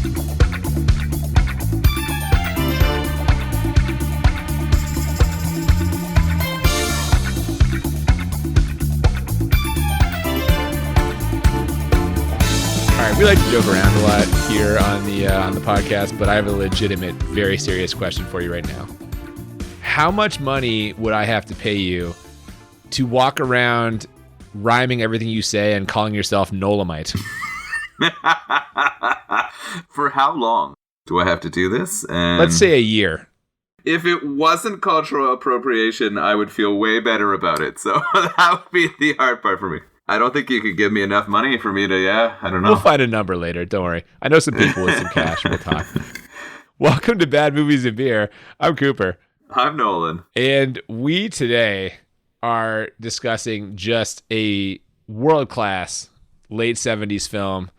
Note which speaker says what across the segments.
Speaker 1: We like to joke around a lot here on the podcast, but I have a legitimate, very serious question for you right now. How much money would I have to pay you to walk around rhyming everything you say and calling yourself Nolamite?
Speaker 2: For how long do I have to do this?
Speaker 1: Let's say a year.
Speaker 2: If it wasn't cultural appropriation, I would feel way better about it. So that would be the hard part for me. I don't think you could give me enough money for me to, I don't know.
Speaker 1: We'll find a number later. Don't worry. I know some people with some cash. We'll talk. Welcome to Bad Movies and Beer. I'm Cooper.
Speaker 2: I'm Nolan.
Speaker 1: And we today are discussing just a world-class late 70s film.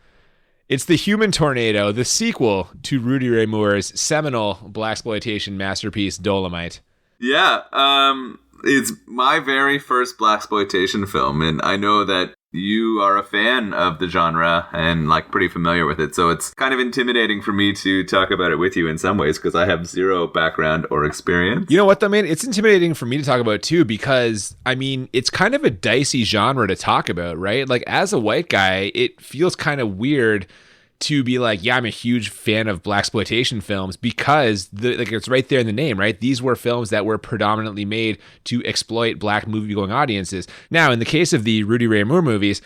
Speaker 1: It's The Human Tornado, the sequel to Rudy Ray Moore's seminal blaxploitation masterpiece, Dolomite.
Speaker 2: Yeah, it's my very first blaxploitation film, and I know that you are a fan of the genre and pretty familiar with it, so it's kind of intimidating for me to talk about it with you in some ways because I have zero background or experience.
Speaker 1: You know what though, man? It's intimidating for me to talk about it too because, I mean, it's kind of a dicey genre to talk about, right? Like, as a white guy, it feels kind of weird to be like, yeah, I'm a huge fan of blaxploitation films because it's right there in the name, right? These were films that were predominantly made to exploit black movie-going audiences. Now, in the case of the Rudy Ray Moore movies,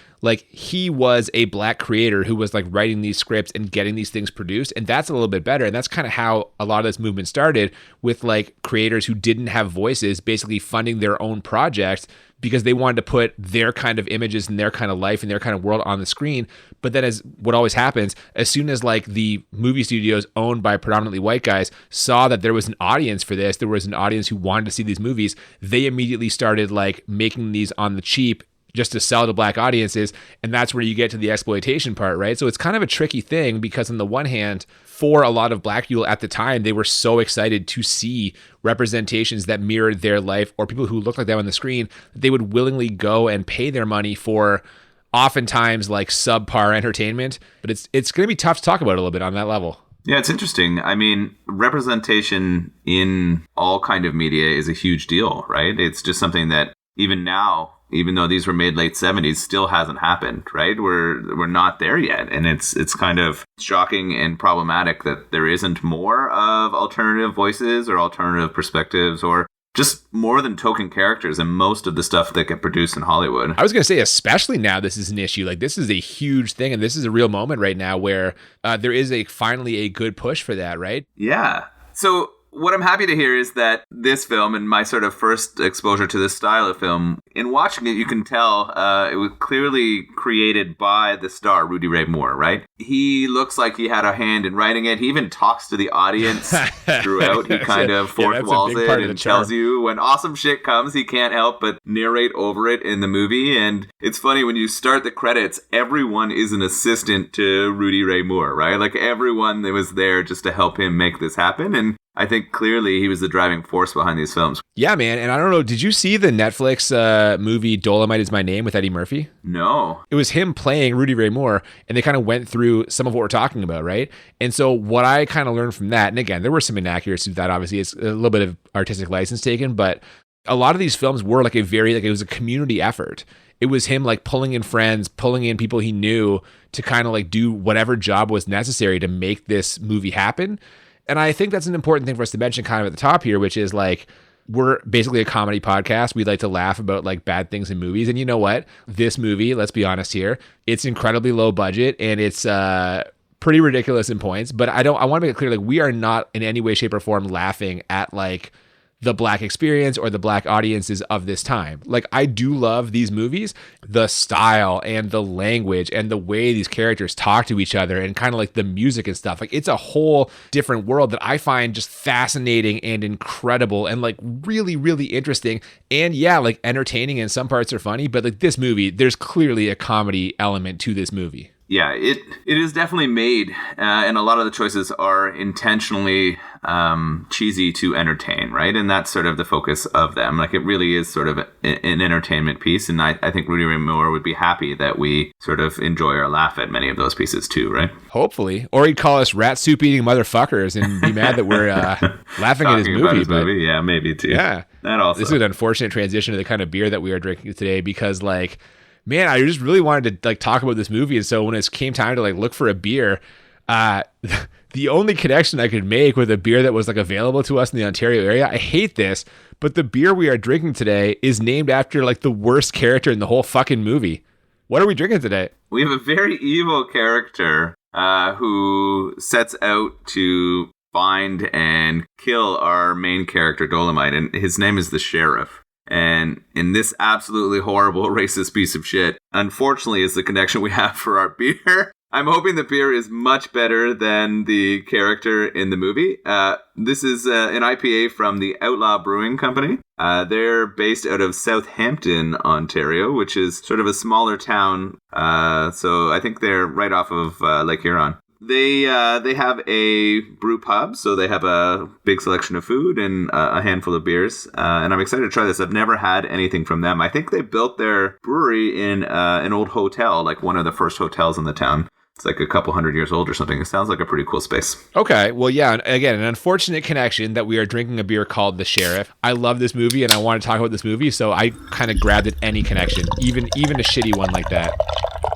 Speaker 1: he was a black creator who was writing these scripts and getting these things produced, and that's a little bit better. And that's kind of how a lot of this movement started, with creators who didn't have voices basically funding their own projects because they wanted to put their kind of images and their kind of life and their kind of world on the screen. But then, as what always happens, as soon as the movie studios owned by predominantly white guys saw that there was an audience for this, there was an audience who wanted to see these movies, they immediately started making these on the cheap just to sell to black audiences. And that's where you get to the exploitation part, right? So it's kind of a tricky thing because on the one hand, for a lot of black people at the time, they were so excited to see representations that mirrored their life or people who looked like them on the screen that they would willingly go and pay their money for oftentimes subpar entertainment. But it's going to be tough to talk about a little bit on that level.
Speaker 2: Yeah, it's interesting. I mean, representation in all kind of media is a huge deal, right? It's just something that even now, even though these were made late 70s, still hasn't happened, right? We're not there yet. And it's kind of shocking and problematic that there isn't more of alternative voices or alternative perspectives or just more than token characters in most of the stuff that get produced in Hollywood.
Speaker 1: I was going to say, especially now, this is an issue. This is a huge thing, and this is a real moment right now where there is finally a good push for that, right?
Speaker 2: Yeah. So what I'm happy to hear is that this film and my sort of first exposure to this style of film, in watching it, you can tell it was clearly created by the star, Rudy Ray Moore, right? He looks like he had a hand in writing it. He even talks to the audience throughout. He kind of fourth walls it and tells you when awesome shit comes, he can't help but narrate over it in the movie. And it's funny, when you start the credits, everyone is an assistant to Rudy Ray Moore, right? Everyone that was there just to help him make this happen. And I think clearly he was the driving force behind these films.
Speaker 1: Yeah, man. And I don't know, did you see the Netflix movie Dolomite Is My Name with Eddie Murphy?
Speaker 2: No.
Speaker 1: It was him playing Rudy Ray Moore, and they kind of went through some of what we're talking about, right? And so what I kind of learned from that, and again, there were some inaccuracies with that, obviously. It's a little bit of artistic license taken, but a lot of these films were it was a community effort. It was him pulling in friends, pulling in people he knew to kind of do whatever job was necessary to make this movie happen. And I think that's an important thing for us to mention kind of at the top here, which is we're basically a comedy podcast. We like to laugh about bad things in movies. And you know what? This movie, let's be honest here, it's incredibly low budget and it's pretty ridiculous in points. But I want to make it clear, we are not in any way, shape, or form laughing at the black experience or the black audiences of this time. I do love these movies, the style and the language and the way these characters talk to each other and kind of the music and stuff. It's a whole different world that I find just fascinating and incredible and really, really interesting. And yeah, entertaining, and some parts are funny, but this movie, there's clearly a comedy element to this movie.
Speaker 2: Yeah, it is definitely made, and a lot of the choices are intentionally cheesy to entertain, right? And that's sort of the focus of them. Like, it really is sort of an entertainment piece, and I think Rudy Ray Moore would be happy that we sort of enjoy or laugh at many of those pieces too, right?
Speaker 1: Hopefully. Or he'd call us rat soup eating motherfuckers and be mad that we're laughing at his movie.
Speaker 2: Yeah, maybe too.
Speaker 1: Yeah.
Speaker 2: That also.
Speaker 1: This is an unfortunate transition to the kind of beer that we are drinking today because, like, man, I just really wanted to like talk about this movie, and so when it came time to like look for a beer, the only connection I could make with a beer that was like available to us in the Ontario area, I hate this, but the beer we are drinking today is named after like the worst character in the whole fucking movie. What are we drinking today?
Speaker 2: We have a very evil character who sets out to find and kill our main character, Dolomite, and his name is the Sheriff. And in this absolutely horrible racist piece of shit, unfortunately, is the connection we have for our beer. I'm hoping the beer is much better than the character in the movie. This is an IPA from the Outlaw Brewing Company. They're based out of Southampton, Ontario, which is sort of a smaller town. So I think they're right off of Lake Huron. They have a brew pub, so they have a big selection of food and a handful of beers. And I'm excited to try this. I've never had anything from them. I think they built their brewery in an old hotel, like one of the first hotels in the town. It's like a couple 100 years old or something. It sounds like a pretty cool space.
Speaker 1: Okay. Well, yeah. Again, an unfortunate connection that we are drinking a beer called The Sheriff. I love this movie and I want to talk about this movie, so I kind of grabbed at any connection, even a shitty one like that.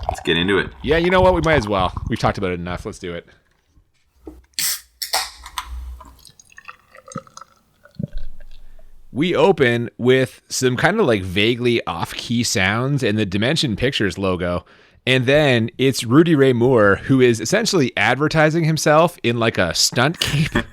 Speaker 2: Let's get into it.
Speaker 1: Yeah, you know what? We might as well. We've talked about it enough. Let's do it. We open with some kind of like vaguely off-key sounds and the Dimension Pictures logo. And then it's Rudy Ray Moore, who is essentially advertising himself in like a stunt cape.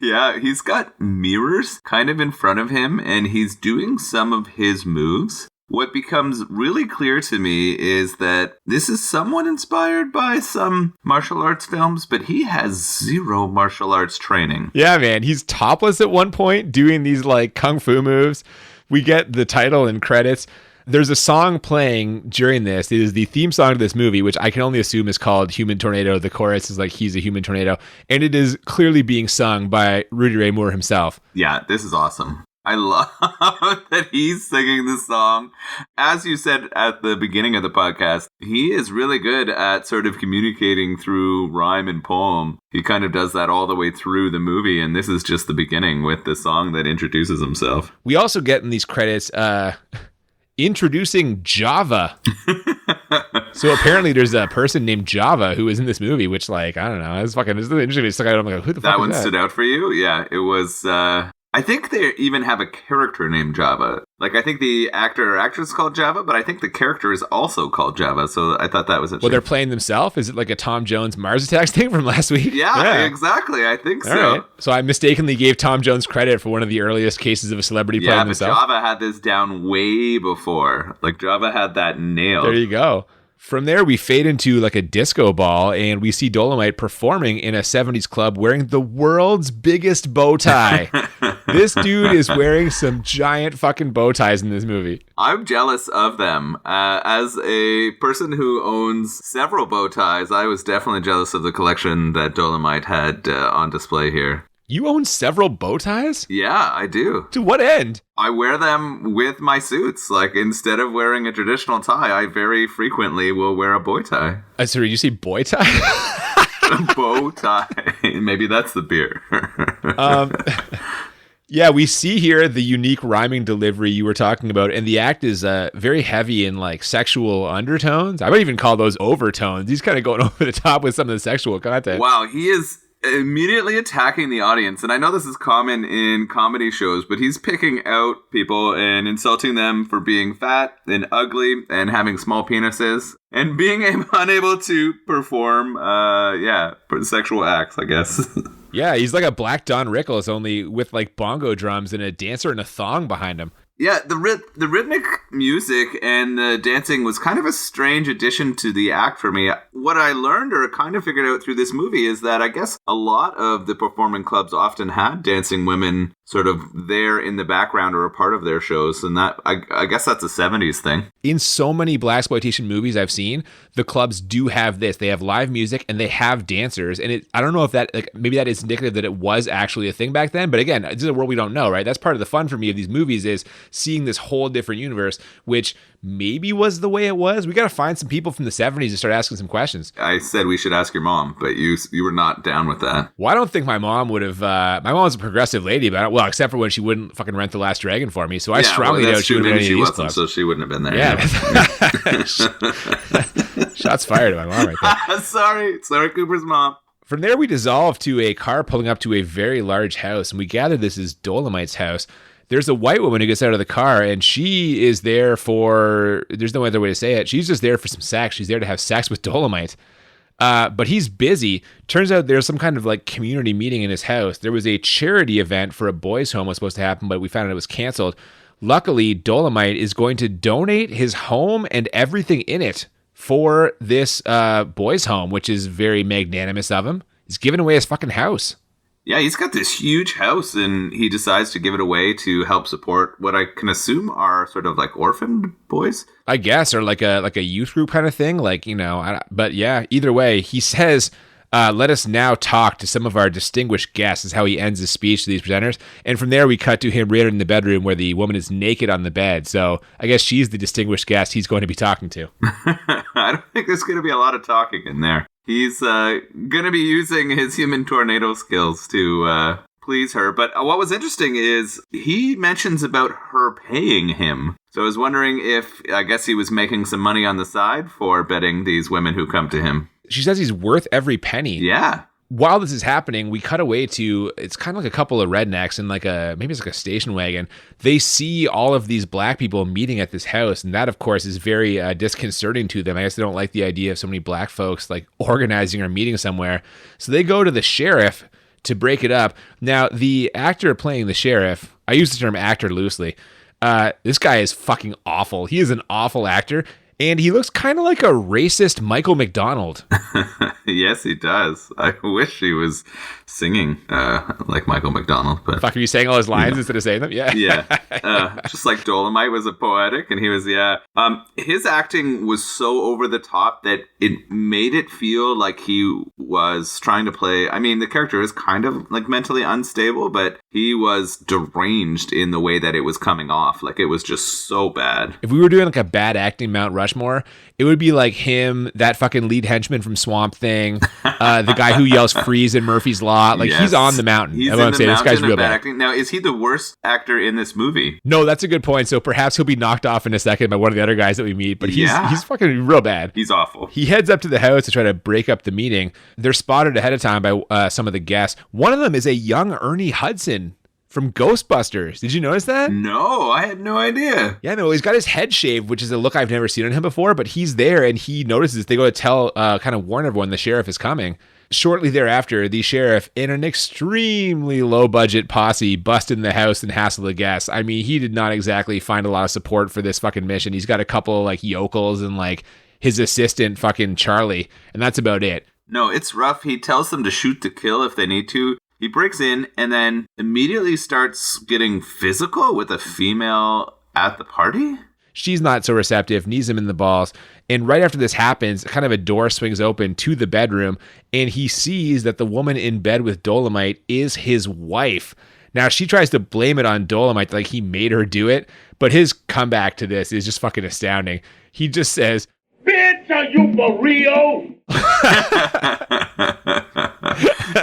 Speaker 2: Yeah, he's got mirrors kind of in front of him, and he's doing some of his moves. What becomes really clear to me is that this is somewhat inspired by some martial arts films, but he has zero martial arts training.
Speaker 1: Yeah, man. He's topless at one point doing these like kung fu moves. We get the title and credits. There's a song playing during this. It is the theme song to this movie, which I can only assume is called Human Tornado. The chorus is like, he's a human tornado. And it is clearly being sung by Rudy Ray Moore himself.
Speaker 2: Yeah, this is awesome. I love that he's singing this song. As you said at the beginning of the podcast, he is really good at sort of communicating through rhyme and poem. He kind of does that all the way through the movie, and this is just the beginning with the song that introduces himself.
Speaker 1: We also get in these credits... introducing Java. So apparently there's a person named Java who is in this movie, which, like, I don't know. It's interesting. It's stuck out. I'm like, who the fuck
Speaker 2: that
Speaker 1: is
Speaker 2: one
Speaker 1: that?
Speaker 2: Stood out for you? Yeah, it was. I think they even have a character named Java. Like, I think the actor or actress is called Java, but I think the character is also called Java. So I thought that was interesting.
Speaker 1: Well, they're playing themselves? Is it like a Tom Jones Mars Attacks thing from last week?
Speaker 2: Yeah, exactly. I think so.
Speaker 1: Right. So I mistakenly gave Tom Jones credit for one of the earliest cases of a celebrity playing themselves.
Speaker 2: Yeah, but Java had this down way before. Like, Java had that nailed.
Speaker 1: There you go. From there, we fade into like a disco ball, and we see Dolomite performing in a 70s club wearing the world's biggest bow tie. This dude is wearing some giant fucking bow ties in this movie.
Speaker 2: I'm jealous of them. As a person who owns several bow ties, I was definitely jealous of the collection that Dolomite had on display here.
Speaker 1: You own several bow ties?
Speaker 2: Yeah, I do.
Speaker 1: To what end?
Speaker 2: I wear them with my suits. Like, instead of wearing a traditional tie, I very frequently will wear a bow tie.
Speaker 1: Sorry, you say boy tie?
Speaker 2: Bow tie. Maybe that's the beer.
Speaker 1: Yeah, we see here the unique rhyming delivery you were talking about, and the act is very heavy in like sexual undertones. I might even call those overtones. He's kind of going over the top with some of the sexual content.
Speaker 2: Wow, he is immediately attacking the audience, and I know this is common in comedy shows, but he's picking out people and insulting them for being fat and ugly and having small penises and being unable to perform sexual acts, I guess.
Speaker 1: Yeah, he's like a Black Don Rickles, only with like bongo drums and a dancer and a thong behind him.
Speaker 2: Yeah, the rhythmic music and the dancing was kind of a strange addition to the act for me. What I learned or kind of figured out through this movie is that I guess a lot of the performing clubs often had dancing women sort of there in the background or a part of their shows. And that, I guess that's a 70s thing.
Speaker 1: In so many blaxploitation movies I've seen, the clubs do have this. They have live music and they have dancers. And I don't know if that, like, maybe that is indicative that it was actually a thing back then. But again, this is a world we don't know, right? That's part of the fun for me of these movies, is seeing this whole different universe, which maybe was the way it was. We got to find some people from the 70s to start asking some questions.
Speaker 2: I said we should ask your mom, but you were not down with that.
Speaker 1: Well, I don't think my mom would have. My mom was a progressive lady, but well, except for when she wouldn't fucking rent The Last Dragon for me. So I strongly doubt she would have been any of these clubs.
Speaker 2: So she wouldn't have been there.
Speaker 1: Yeah. Shots fired at my mom right there.
Speaker 2: Sorry, Cooper's mom.
Speaker 1: From there, we dissolve to a car pulling up to a very large house, and we gather this is Dolomite's house. There's a white woman who gets out of the car, and she is there for, there's no other way to say it, she's just there for some sex. She's there to have sex with Dolomite. But he's busy. Turns out there's some kind of like community meeting in his house. There was a charity event for a boys' home was supposed to happen, but we found out it was canceled. Luckily, Dolomite is going to donate his home and everything in it for this boys' home, which is very magnanimous of him. He's giving away his fucking house.
Speaker 2: Yeah, he's got this huge house, and he decides to give it away to help support what I can assume are sort of like orphaned boys,
Speaker 1: I guess, or like a youth group kind of thing. Like, you know, but yeah, either way, he says, let us now talk to some of our distinguished guests, is how he ends his speech to these presenters. And from there, we cut to him re-entering the bedroom where the woman is naked on the bed. So I guess she's the distinguished guest he's going to be talking to.
Speaker 2: I don't think there's going to be a lot of talking in there. He's going to be using his human tornado skills to please her. But what was interesting is he mentions about her paying him. So I was wondering if, I guess he was making some money on the side for betting these women who come to him.
Speaker 1: She says he's worth every penny.
Speaker 2: Yeah.
Speaker 1: While this is happening, we cut away to, it's kind of like a couple of rednecks and maybe it's like a station wagon. They see all of these black people meeting at this house. And that, of course, is very disconcerting to them. I guess they don't like the idea of so many black folks like organizing or meeting somewhere. So they go to the sheriff to break it up. Now, the actor playing the sheriff, I use the term actor loosely. This guy is fucking awful. He is an awful actor. And he looks kind of like a racist Michael McDonald.
Speaker 2: Yes, he does. I wish he was singing like Michael McDonald. But
Speaker 1: fuck, are you saying all his lines instead of saying them? Yeah.
Speaker 2: Yeah. Just like Dolomite was a poetic, and he was, his acting was so over the top that it made it feel like he was trying to play. I mean, the character is kind of like mentally unstable, but he was deranged in the way that it was coming off. Like, it was just so bad. If
Speaker 1: we were doing like a bad acting Mount Rushmore, it would be like him, that fucking lead henchman from Swamp Thing, the guy who yells freeze in Murphy's Law. Like, yes. He's on the mountain.
Speaker 2: He's in the mountain. This guy's real bad acting. Now, is he the worst actor in this movie?
Speaker 1: No, that's a good point. So perhaps he'll be knocked off in a second by one of the other guys that we meet, but he's fucking real bad.
Speaker 2: He's awful.
Speaker 1: He heads up to the house to try to break up the meeting. They're spotted ahead of time by some of the guests. One of them is a young Ernie Hudson from Ghostbusters. Did you notice that?
Speaker 2: No, I had no idea.
Speaker 1: Yeah, no, he's got his head shaved, which is a look I've never seen on him before, but he's there and he notices. They go to tell, kind of warn everyone the sheriff is coming. Shortly thereafter, the sheriff, in an extremely low-budget posse, bust in the house and hassle the guests. I mean, he did not exactly find a lot of support for this fucking mission. He's got a couple of, like, yokels and, like, his assistant, fucking Charlie, and that's about it.
Speaker 2: No, it's rough. He tells them to shoot to kill if they need to. He breaks in and then immediately starts getting physical with a female at the party.
Speaker 1: She's not so receptive, knees him in the balls. And right after this happens, kind of a door swings open to the bedroom, and he sees that the woman in bed with Dolomite is his wife. Now, she tries to blame it on Dolomite, like he made her do it, but his comeback to this is just fucking astounding. He just says, "Bitch, are you for real?"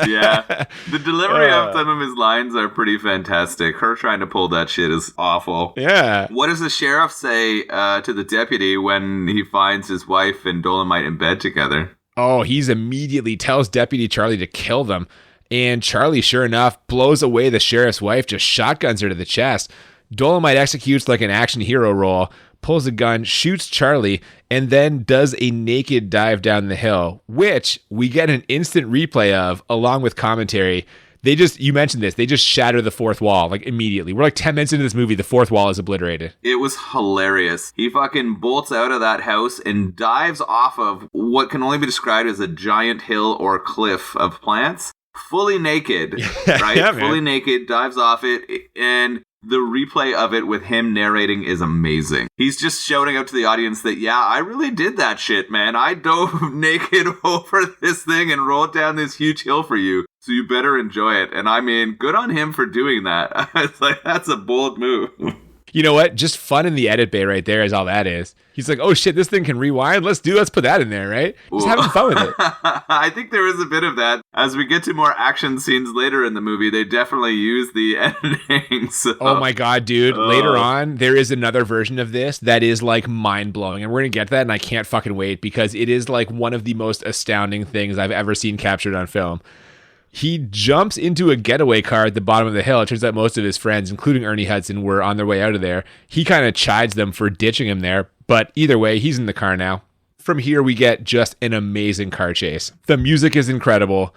Speaker 2: Yeah. The delivery of some of his lines are pretty fantastic. Her trying to pull that shit is awful.
Speaker 1: Yeah.
Speaker 2: What does the sheriff say to the deputy when he finds his wife and Dolomite in bed together?
Speaker 1: Oh, he's immediately tells Deputy Charlie to kill them. And Charlie, sure enough, blows away the sheriff's wife, just shotguns her to the chest. Dolomite executes like an action hero role, pulls a gun, shoots Charlie, and then does a naked dive down the hill, which we get an instant replay of, along with commentary. You mentioned this, they just shatter the fourth wall, like, immediately. We're like 10 minutes into this movie, the fourth wall is obliterated.
Speaker 2: It was hilarious. He fucking bolts out of that house and dives off of what can only be described as a giant hill or cliff of plants. fully naked, right?
Speaker 1: Yeah,
Speaker 2: fully naked, dives off it, and the replay of it with him narrating is amazing. He's just shouting out to the audience that, yeah, I really did that shit, man. I dove naked over this thing and rolled down this huge hill for you, so you better enjoy it. And I mean, good on him for doing that. It's like, that's a bold move.
Speaker 1: You know what? Just fun in the edit bay right there is all that is. He's like, oh shit, this thing can rewind. Let's put that in there, right? Just having fun with it.
Speaker 2: I think there is a bit of that. As we get to more action scenes later in the movie, they definitely use the editing. So.
Speaker 1: Oh my God, dude. Later on, there is another version of this that is like mind blowing. And we're going to get to that, and I can't fucking wait because it is like one of the most astounding things I've ever seen captured on film. He jumps into a getaway car at the bottom of the hill. It turns out most of his friends, including Ernie Hudson, were on their way out of there. He kind of chides them for ditching him there, but either way, he's in the car now. From here, we get just an amazing car chase. The music is incredible.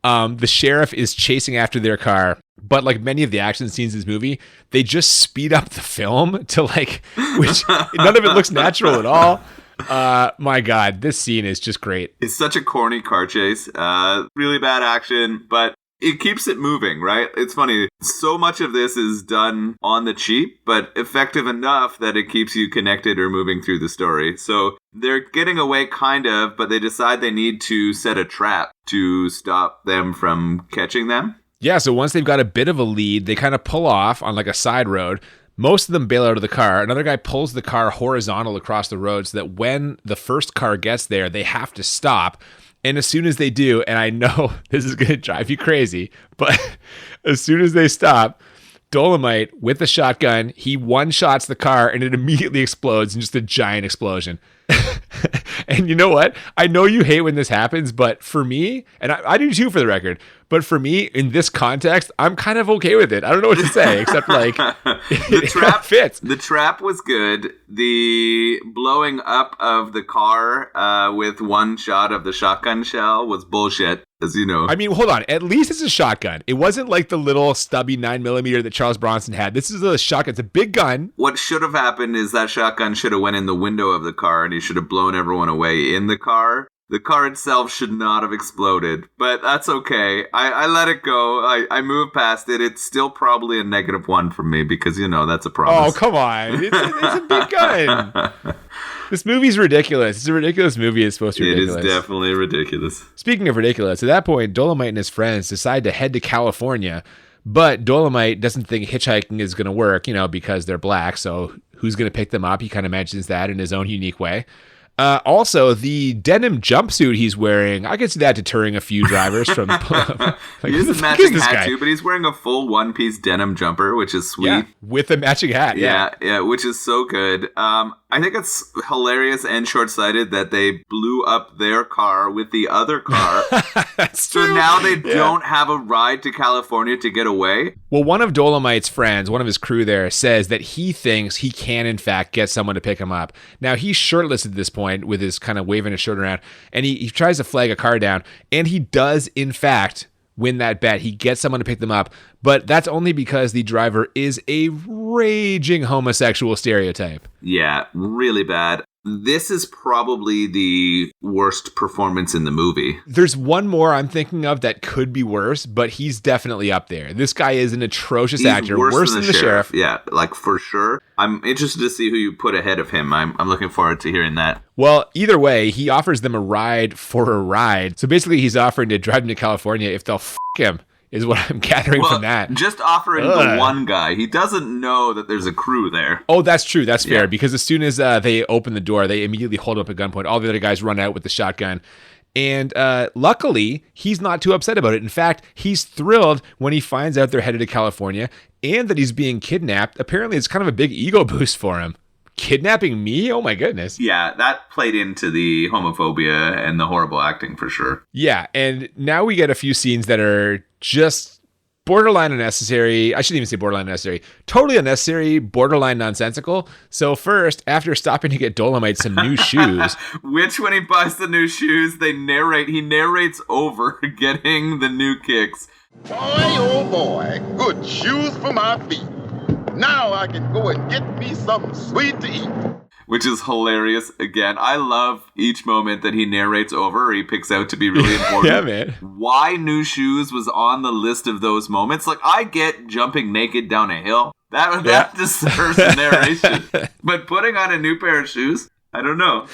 Speaker 1: The sheriff is chasing after their car, but like many of the action scenes in this movie, they just speed up the film to like, which none of it looks natural at all. My God, this scene is just great.
Speaker 2: It's such a corny car chase. Really bad action, but it keeps it moving, right? It's funny. So much of this is done on the cheap, but effective enough that it keeps you connected or moving through the story. So they're getting away kind of, but they decide they need to set a trap to stop them from catching them.
Speaker 1: Yeah, so once they've got a bit of a lead, they kind of pull off on like a side road. Most of them bail out of the car. Another guy pulls the car horizontal across the road so that when the first car gets there, they have to stop. And as soon as they do, and I know this is going to drive you crazy, but as soon as they stop, Dolomite, with the shotgun, he one-shots the car and it immediately explodes in just a giant explosion. And you know what? I know you hate when this happens, but for me, and I do too for the record, but for me, in this context, I'm kind of okay with it. I don't know what to say, except like,
Speaker 2: the trap
Speaker 1: fits.
Speaker 2: The trap was good. The blowing up of the car with one shot of the shotgun shell was bullshit, as you know.
Speaker 1: I mean, hold on. At least it's a shotgun. It wasn't like the little stubby 9mm that Charles Bronson had. This is a shotgun. It's a big gun.
Speaker 2: What should have happened is that shotgun should have went in the window of the car and he should have blown everyone away in the car. The car itself should not have exploded, but that's okay. I let it go. I moved past it. It's still probably a -1 for me because, you know, that's a promise.
Speaker 1: Oh, come on. It's a big gun. This movie's ridiculous. It's a ridiculous movie. It's supposed to be ridiculous.
Speaker 2: It is definitely ridiculous.
Speaker 1: Speaking of ridiculous, at that point, Dolomite and his friends decide to head to California, but Dolomite doesn't think hitchhiking is going to work, you know, because they're black, so who's going to pick them up? He kind of mentions that in his own unique way. Also, the denim jumpsuit he's wearing, I could see that deterring a few drivers from... like,
Speaker 2: he has a matching hat too, but he's wearing a full one-piece denim jumper, which is sweet.
Speaker 1: Yeah, with a matching hat,
Speaker 2: yeah, which is so good. I think it's hilarious and short-sighted that they blew up their car with the other car.
Speaker 1: That's
Speaker 2: true. So now they don't have a ride to California to get away.
Speaker 1: Well, one of Dolomite's friends, one of his crew there, says that he thinks he can, in fact, get someone to pick him up. Now, he's shirtless at this point with his kind of waving his shirt around, and he tries to flag a car down, and he does, in fact, win that bet. He gets someone to pick them up, but that's only because the driver is a raging homosexual stereotype.
Speaker 2: Yeah, really bad. This is probably the worst performance in the movie.
Speaker 1: There's one more I'm thinking of that could be worse, but he's definitely up there. This guy is an atrocious actor, worse than the sheriff.
Speaker 2: Yeah, like for sure. I'm interested to see who you put ahead of him. I'm looking forward to hearing that.
Speaker 1: Well, either way, he offers them a ride for a ride. So basically, he's offering to drive him to California if they'll f*** him. Is what I'm gathering from that.
Speaker 2: Just offering the one guy. He doesn't know that there's a crew there.
Speaker 1: Oh, that's true. That's fair. Because as soon as they open the door, they immediately hold up at gunpoint. All the other guys run out with the shotgun. And luckily, he's not too upset about it. In fact, he's thrilled when he finds out they're headed to California and that he's being kidnapped. Apparently, it's kind of a big ego boost for him. Kidnapping me? Oh my goodness.
Speaker 2: Yeah, that played into the homophobia and the horrible acting for sure.
Speaker 1: Yeah, and now we get a few scenes that are just borderline unnecessary. I shouldn't even say borderline unnecessary. Totally unnecessary, borderline nonsensical. So first, after stopping to get Dolomite some new shoes.
Speaker 2: Which when he buys the new shoes, he narrates over getting the new kicks.
Speaker 3: Boy, oh boy, good shoes for my feet. Now I can go and get me something sweet to eat.
Speaker 2: which is hilarious. Again, I love each moment that he narrates over or he picks out to be really important.
Speaker 1: Yeah, man.
Speaker 2: Why new shoes was on the list of those moments. Like, I get jumping naked down a hill. That deserves a narration. But putting on a new pair of shoes, I don't know.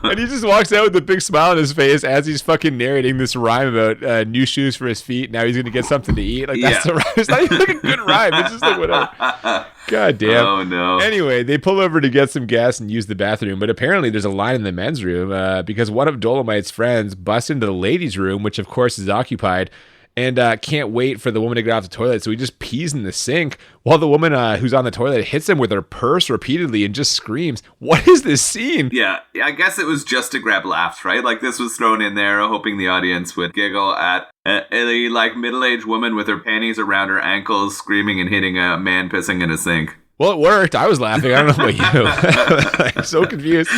Speaker 1: And he just walks out with a big smile on his face as he's fucking narrating this rhyme about new shoes for his feet. Now he's going to get something to eat. Like, that's the rhyme. It's not even like a good rhyme. It's just like whatever. God damn.
Speaker 2: Oh, no.
Speaker 1: Anyway, they pull over to get some gas and use the bathroom. But apparently there's a line in the men's room because one of Dolomite's friends busts into the ladies' room, which of course is occupied. And can't wait for the woman to get off the toilet, so he just pees in the sink while the woman who's on the toilet hits him with her purse repeatedly and just screams. What is this scene?
Speaker 2: Yeah, I guess it was just to grab laughs, right? Like, this was thrown in there hoping the audience would giggle at a like middle-aged woman with her panties around her ankles screaming and hitting a man pissing in a sink.
Speaker 1: Well, it worked. I was laughing. I don't know about you. I'm so confused.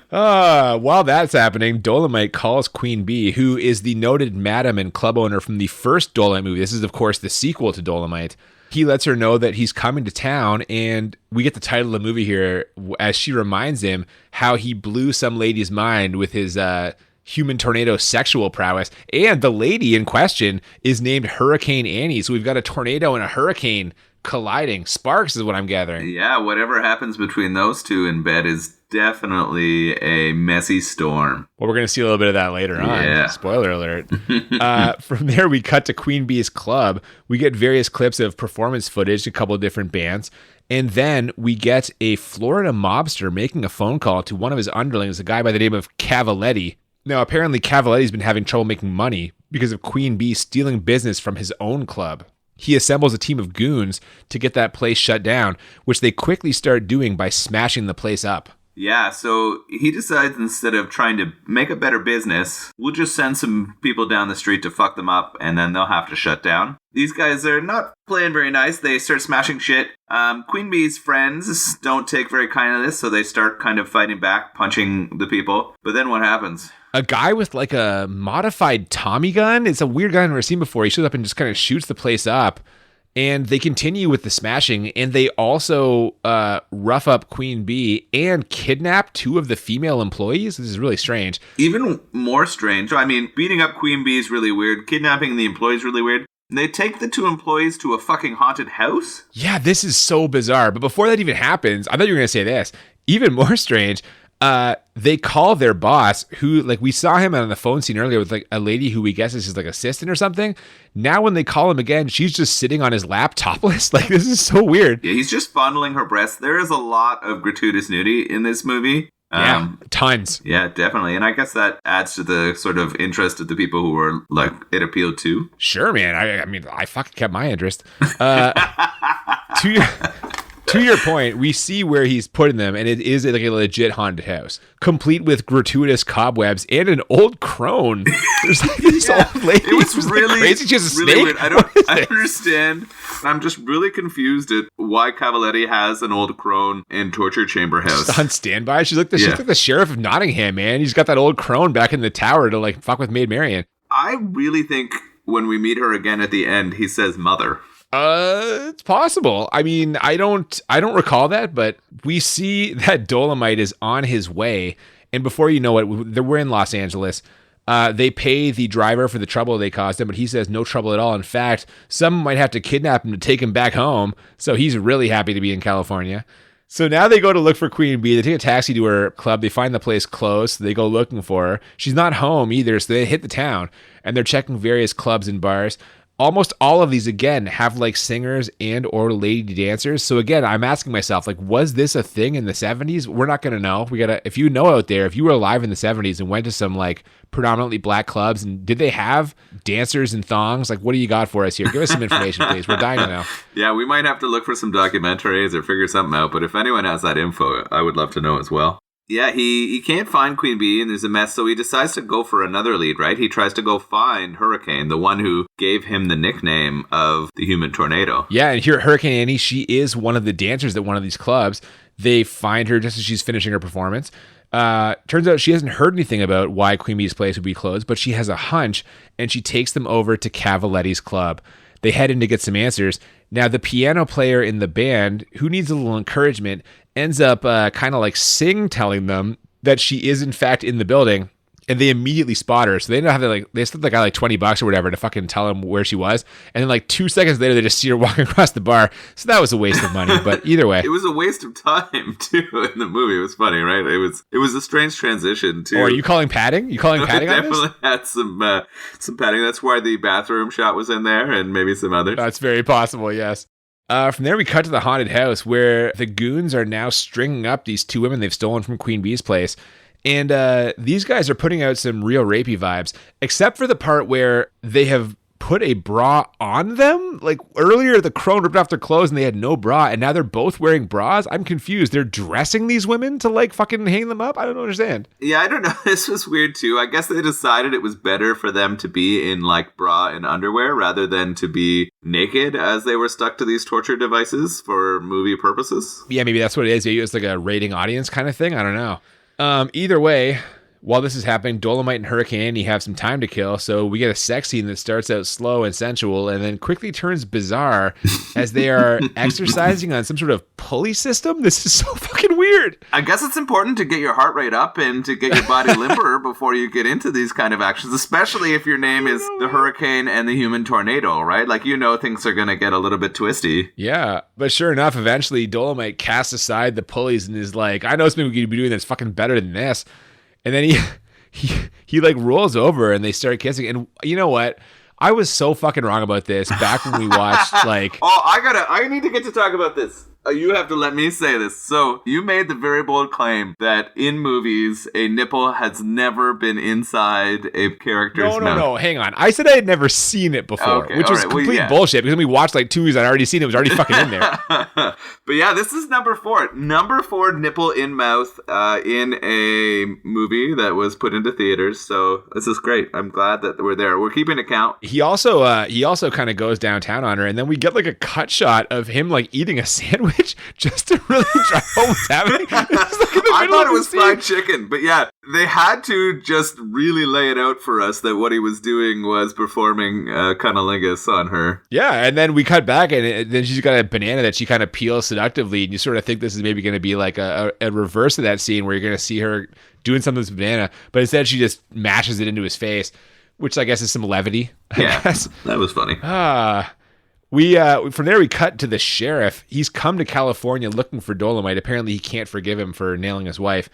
Speaker 1: While that's happening, Dolomite calls Queen Bee, who is the noted madam and club owner from the first Dolomite movie. This is, of course, the sequel to Dolomite. He lets her know that he's coming to town, and we get the title of the movie here as she reminds him how he blew some lady's mind with his human tornado sexual prowess. And the lady in question is named Hurricane Annie. So we've got a tornado and a hurricane colliding. Sparks is what I'm gathering.
Speaker 2: Yeah, whatever happens between those two in bed is definitely a messy storm.
Speaker 1: Well, we're going to see a little bit of that later on.
Speaker 2: Yeah.
Speaker 1: Spoiler alert. From there, we cut to Queen Bee's club. We get various clips of performance footage, a couple of different bands. And then we get a Florida mobster making a phone call to one of his underlings, a guy by the name of Cavaletti. Now, apparently Cavaletti's been having trouble making money because of Queen Bee stealing business from his own club. He assembles a team of goons to get that place shut down, which they quickly start doing by smashing the place up.
Speaker 2: Yeah, so he decides instead of trying to make a better business, we'll just send some people down the street to fuck them up, and then they'll have to shut down. These guys are not playing very nice. They start smashing shit. Queen Bee's friends don't take very kind of this, so they start kind of fighting back, punching the people. But then what happens?
Speaker 1: A guy with like a modified Tommy gun. It's a weird guy I've never seen before. He shows up and just kind of shoots the place up. And they continue with the smashing. And they also rough up Queen Bee and kidnap two of the female employees. This is really strange.
Speaker 2: Even more strange. I mean, beating up Queen Bee is really weird. Kidnapping the employees is really weird. They take the two employees to a fucking haunted house?
Speaker 1: Yeah, this is so bizarre. But before that even happens, I thought you were going to say this. Even more strange. They call their boss, who, like, we saw him on the phone scene earlier with like a lady who we guess is his like assistant or something. Now when they call him again, she's just sitting on his lap topless. Like, this is so weird.
Speaker 2: Yeah, he's just fondling her breasts. There is a lot of gratuitous nudity in this movie.
Speaker 1: Yeah, tons.
Speaker 2: Yeah, definitely. And I guess that adds to the sort of interest of the people who were like it appealed to.
Speaker 1: Sure, man. I mean, I fucking kept my interest. To your point, we see where he's putting them, and it is like a legit haunted house, complete with gratuitous cobwebs and an old crone. There's like this old lady.
Speaker 2: It was really
Speaker 1: crazy. She has a
Speaker 2: really
Speaker 1: snake.
Speaker 2: Weird. I understand. I'm just really confused at why Cavaletti has an old crone in torture chamber house.
Speaker 1: She's on standby. She's like the sheriff of Nottingham, man. He's got that old crone back in the tower to like fuck with Maid Marian.
Speaker 2: I really think when we meet her again at the end, he says mother.
Speaker 1: It's possible. I mean, I don't recall that, but we see that Dolomite is on his way, and before you know it, we're in Los Angeles. They pay the driver for the trouble they caused him, but he says no trouble at all. In fact, someone might have to kidnap him to take him back home, so he's really happy to be in California. So now they go to look for Queen Bee. They take a taxi to her club. They find the place closed. So they go looking for her. She's not home either, so they hit the town, and they're checking various clubs and bars. Almost all of these, again, have like singers and or lady dancers. So again, I'm asking myself, like, was this a thing in the 70s? We're not going to know. If you know out there, if you were alive in the 70s and went to some like predominantly black clubs, and did they have dancers and thongs? Like, what do you got for us here? Give us some information, please. We're dying to know.
Speaker 2: Yeah, we might have to look for some documentaries or figure something out. But if anyone has that info, I would love to know as well. Yeah, he can't find Queen Bee, and there's a mess, so he decides to go for another lead, right? He tries to go find Hurricane, the one who gave him the nickname of the human tornado.
Speaker 1: Yeah, and here at Hurricane Annie, she is one of the dancers at one of these clubs. They find her just as she's finishing her performance. Turns out she hasn't heard anything about why Queen Bee's place would be closed, but she has a hunch, and she takes them over to Cavaletti's club. They head in to get some answers. Now, the piano player in the band, who needs a little encouragement, ends up kind of like telling them that she is in fact in the building. And they immediately spot her. So they don't have to they spent the guy like $20 or whatever to fucking tell him where she was. And then like 2 seconds later, they just see her walking across the bar. So that was a waste of money. But either way.
Speaker 2: It was a waste of time too in the movie. It was funny, right? It was a strange transition too.
Speaker 1: Or are you calling padding? You calling padding on this?
Speaker 2: Definitely had some padding. That's why the bathroom shot was in there and maybe some others.
Speaker 1: That's very possible, yes. From there, we cut to the haunted house where the goons are now stringing up these 2 women they've stolen from Queen Bee's place. And these guys are putting out some real rapey vibes, except for the part where they have put a bra on them. Like earlier, the crone ripped off their clothes and they had no bra, and now they're both wearing bras. I'm confused. They're dressing these women to like fucking hang them up? I don't understand.
Speaker 2: Yeah, I don't know. This was weird too. I guess they decided it was better for them to be in like bra and underwear rather than to be naked as they were stuck to these torture devices for movie purposes.
Speaker 1: Yeah, maybe that's what it is. Maybe it's like a rating audience kind of thing. I don't know. Either way, while this is happening, Dolomite and Hurricane Andy have some time to kill, so we get a sex scene that starts out slow and sensual and then quickly turns bizarre as they are exercising on some sort of pulley system. This is so fucking weird.
Speaker 2: I guess it's important to get your heart rate up and to get your body limper before you get into these kind of actions, especially if your name is the Hurricane and the Human Tornado, right? Like, things are going to get a litlittle bit twisty.
Speaker 1: Yeah, but sure enough, eventually Dolomite casts aside the pulleys and is like, I know something we could be doing that's fucking better than this. And then he like rolls over and they start kissing. And you know what? I was so fucking wrong about this back when we watched like...
Speaker 2: Oh, I need to get to talk about this. You have to let me say this. So, you made the very bold claim that in movies, a nipple has never been inside a character's mouth.
Speaker 1: No, hang on. I said I had never seen it before, which was complete bullshit, because when we watched like 2 movies I'd already seen it, was already fucking in there.
Speaker 2: But yeah, this is number 4. Number 4 nipple in mouth in a movie that was put into theaters. So, this is great. I'm glad that we're there. We're keeping account.
Speaker 1: He also kind of goes downtown on her, and then we get like a cut shot of him like eating a sandwich just to really drive home what's happening.
Speaker 2: I thought it was fried chicken, but yeah, they had to just really lay it out for us that what he was doing was performing cunnilingus on her.
Speaker 1: Yeah, and then we cut back, and then she's got a banana that she kind of peels seductively, and you sort of think this is maybe going to be like a reverse of that scene where you're going to see her doing something with this banana, but instead she just mashes it into his face, which I guess is some levity.
Speaker 2: Yeah, that was funny.
Speaker 1: From there we cut to the sheriff. He's come to California looking for Dolomite. Apparently he can't forgive him for nailing his wife.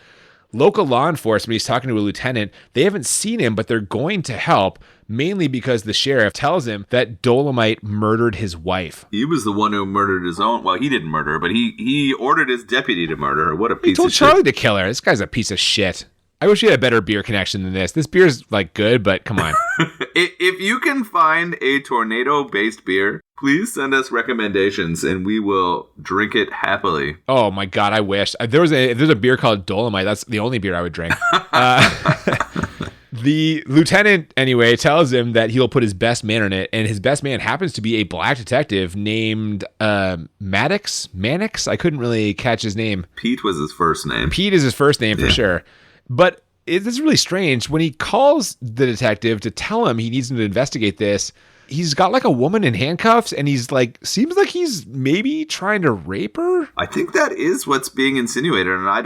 Speaker 1: Local law enforcement, he's talking to a lieutenant. They haven't seen him, but they're going to help, mainly because the sheriff tells him that Dolomite murdered his wife.
Speaker 2: He was the one who murdered his own. Well, he didn't murder her, but he ordered his deputy to murder her. What a piece of shit.
Speaker 1: He told Charlie to kill her. This guy's a piece of shit. I wish we had a better beer connection than this. This beer's like good, but come on.
Speaker 2: If you can find a tornado-based beer, please send us recommendations and we will drink it happily.
Speaker 1: Oh my God, I wish. If there's a beer called Dolomite, that's the only beer I would drink. The lieutenant, anyway, tells him that he'll put his best man on it, and his best man happens to be a black detective named Mannix? I couldn't really catch his name.
Speaker 2: Pete was his first name.
Speaker 1: Pete is his first name for sure. But it's really strange. When he calls the detective to tell him he needs him to investigate this, he's got like a woman in handcuffs, and he's like, seems like he's maybe trying to rape her.
Speaker 2: I think that is what's being insinuated, and I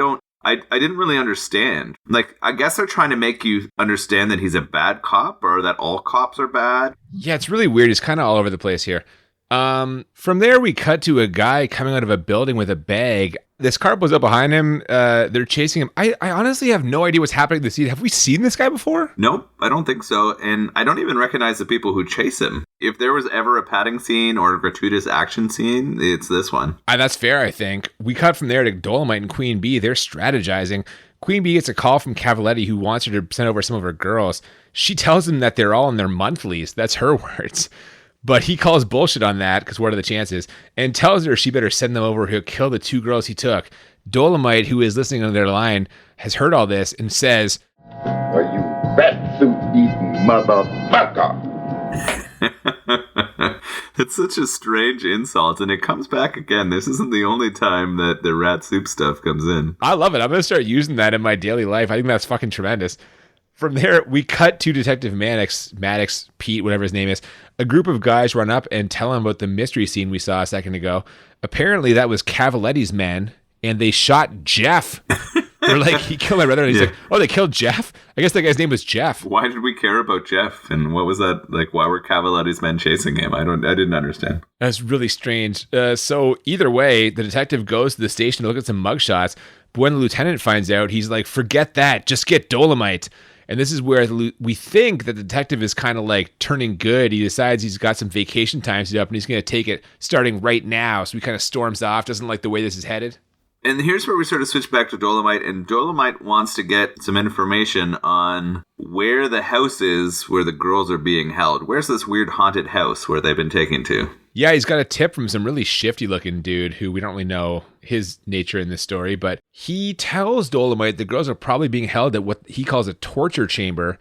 Speaker 2: didn't really understand. Like, I guess they're trying to make you understand that he's a bad cop or that all cops are bad.
Speaker 1: Yeah, it's really weird. He's kind of all over the place here. From there, we cut to a guy coming out of a building with a bag. This car pulls up behind him. They're chasing him. I honestly have no idea what's happening to the scene. Have we seen this guy before?
Speaker 2: Nope, I don't think so. And I don't even recognize the people who chase him. If there was ever a padding scene or a gratuitous action scene, it's this one.
Speaker 1: That's fair, I think. We cut from there to Dolomite and Queen Bee. They're strategizing. Queen Bee gets a call from Cavaletti, who wants her to send over some of her girls. She tells him that they're all in their monthlies. That's her words. But he calls bullshit on that, because what are the chances? And tells her she better send them over. He'll kill the 2 girls he took. Dolomite, who is listening on their line, has heard all this and says,
Speaker 3: Are you rat soup-eatin' motherfucker?
Speaker 2: It's such a strange insult, and it comes back again. This isn't the only time that the rat soup stuff comes in.
Speaker 1: I love it. I'm going to start using that in my daily life. I think that's fucking tremendous. From there, we cut to Detective Maddox, Pete, whatever his name is. A group of guys run up and tell him about the mystery scene we saw a second ago. Apparently, that was Cavaletti's men and they shot Jeff. They're like, he killed my brother. And he's like, oh, they killed Jeff? I guess that guy's name was Jeff.
Speaker 2: Why did we care about Jeff? And what was that? Like, why were Cavaletti's men chasing him? I didn't understand.
Speaker 1: That's really strange. So either way, the detective goes to the station to look at some mugshots. But when the lieutenant finds out, he's like, forget that. Just get Dolomite. And this is where we think that the detective is kind of like turning good. He decides he's got some vacation time set up and he's going to take it starting right now. So he kind of storms off, doesn't like the way this is headed.
Speaker 2: And here's where we sort of switch back to Dolomite, and Dolomite wants to get some information on where the house is where the girls are being held. Where's this weird haunted house where they've been taken to?
Speaker 1: Yeah, he's got a tip from some really shifty-looking dude who we don't really know his nature in this story, but he tells Dolomite the girls are probably being held at what he calls a torture chamber,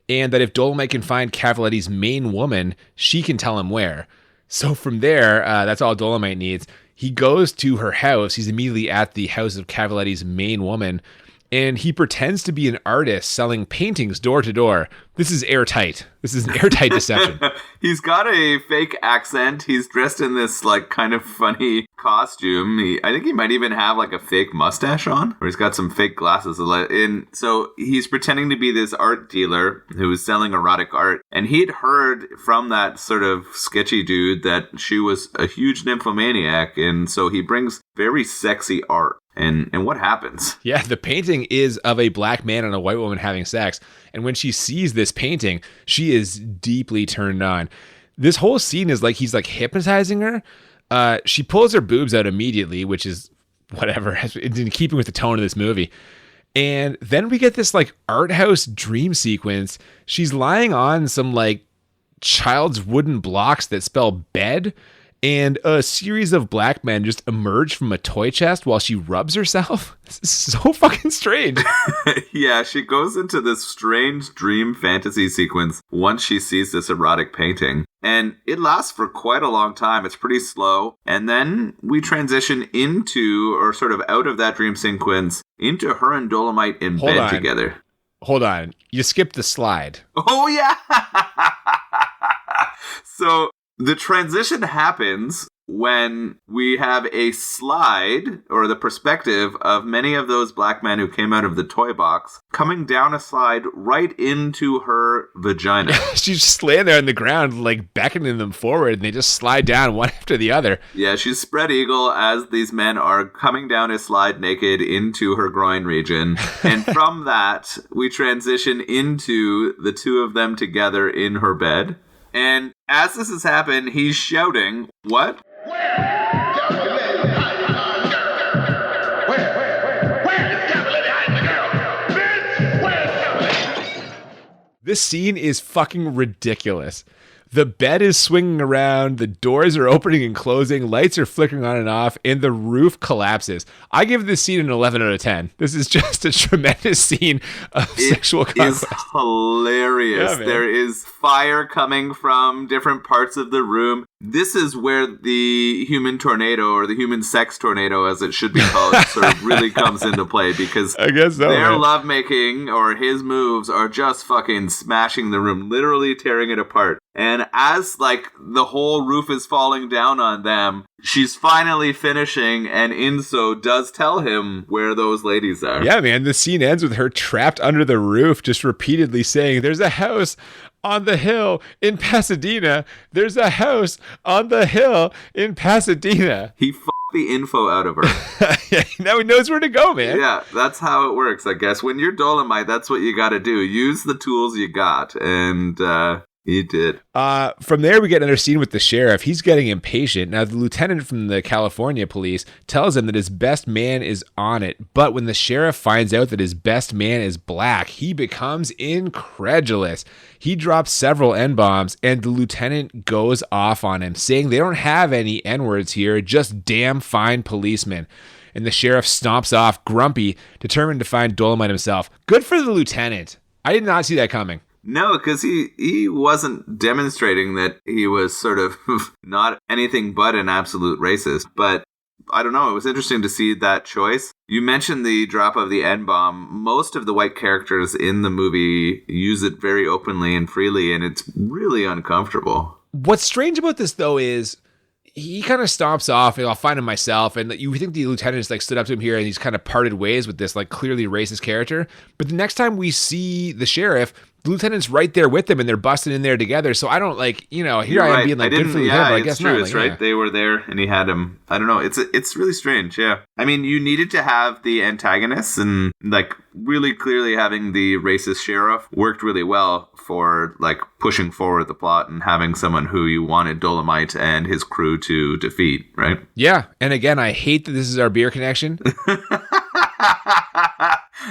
Speaker 1: and that if Dolomite can find Cavaletti's main woman, she can tell him where. So from there, that's all Dolomite needs. He goes to her house. He's immediately at the house of Cavaletti's main woman, and he pretends to be an artist selling paintings door to door. This is airtight. This is an airtight deception.
Speaker 2: He's got a fake accent. He's dressed in this like kind of funny costume. I think he might even have like a fake mustache on, or he's got some fake glasses. And so he's pretending to be this art dealer who's selling erotic art. And he'd heard from that sort of sketchy dude that she was a huge nymphomaniac. And so he brings very sexy art. And what happens?
Speaker 1: Yeah, the painting is of a black man and a white woman having sex. And when she sees this painting, she is deeply turned on. This whole scene is like he's like hypnotizing her. She pulls her boobs out immediately, which is whatever, in keeping with the tone of this movie. And then we get this like art house dream sequence. She's lying on some like child's wooden blocks that spell bed. And a series of black men just emerge from a toy chest while she rubs herself. This is so fucking strange.
Speaker 2: Yeah, she goes into this strange dream fantasy sequence once she sees this erotic painting. And it lasts for quite a long time. It's pretty slow. And then we transition into, or sort of out of that dream sequence, into her and Dolomite in bed together.
Speaker 1: Hold on. You skipped the slide.
Speaker 2: Oh, yeah. So the transition happens when we have a slide, or the perspective of many of those black men who came out of the toy box, coming down a slide right into her vagina.
Speaker 1: She's just laying there on the ground, like beckoning them forward, and they just slide down one after the other.
Speaker 2: Yeah, she's spread eagle as these men are coming down a slide naked into her groin region. And from that, we transition into the two of them together in her bed. And as this has happened, he's shouting, what?
Speaker 1: This scene is fucking ridiculous. The bed is swinging around, the doors are opening and closing, lights are flickering on and off, and the roof collapses. I give this scene an 11 out of 10. This is just a tremendous scene of sexual conquest.
Speaker 2: It is hilarious.
Speaker 1: Yeah,
Speaker 2: there is fire coming from different parts of the room. This is where the human tornado, or the human sex tornado as it should be called, sort of really comes into play, because
Speaker 1: I guess so,
Speaker 2: their
Speaker 1: man.
Speaker 2: lovemaking, or his moves, are just fucking smashing the room, literally tearing it apart. And as like the whole roof is falling down on them, she's finally finishing, and in so does tell him where those ladies are.
Speaker 1: Yeah, man, the scene ends with her trapped under the roof, just repeatedly saying, there's a house on the hill in Pasadena. There's a house on the hill in Pasadena.
Speaker 2: He fucked the info out of her.
Speaker 1: Yeah, now he knows where to go, man.
Speaker 2: Yeah, that's how it works, I guess. When you're Dolomite, that's what you gotta do. Use the tools you got. And he did.
Speaker 1: From there, we get another scene with the sheriff. He's getting impatient. Now, the lieutenant from the California police tells him that his best man is on it. But when the sheriff finds out that his best man is black, he becomes incredulous. He drops several N-bombs, and the lieutenant goes off on him, saying they don't have any N-words here, just damn fine policemen. And the sheriff stomps off, grumpy, determined to find Dolomite himself. Good for the lieutenant. I did not see that coming.
Speaker 2: No, because he wasn't demonstrating that he was sort of not anything but an absolute racist. But I don't know, it was interesting to see that choice. You mentioned the drop of the N-bomb. Most of the white characters in the movie use it very openly and freely, and it's really uncomfortable.
Speaker 1: What's strange about this, though, is he kind of stomps off, and I'll find him myself. And you think the lieutenant's like stood up to him here, and he's kind of parted ways with this like clearly racist character. But the next time we see the sheriff, the lieutenant's right there with them, and they're busting in there together. So I don't like, here
Speaker 2: You're
Speaker 1: I am
Speaker 2: right.
Speaker 1: being like, good for the lieutenant, but I guess
Speaker 2: true.
Speaker 1: not.
Speaker 2: It's
Speaker 1: like,
Speaker 2: right. They were there, and he had him. I don't know. It's really strange. Yeah. I mean, you needed to have the antagonists, and like really clearly having the racist sheriff worked really well for like pushing forward the plot and having someone who you wanted Dolomite and his crew to defeat, right?
Speaker 1: Yeah. And again, I hate that this is our beer connection.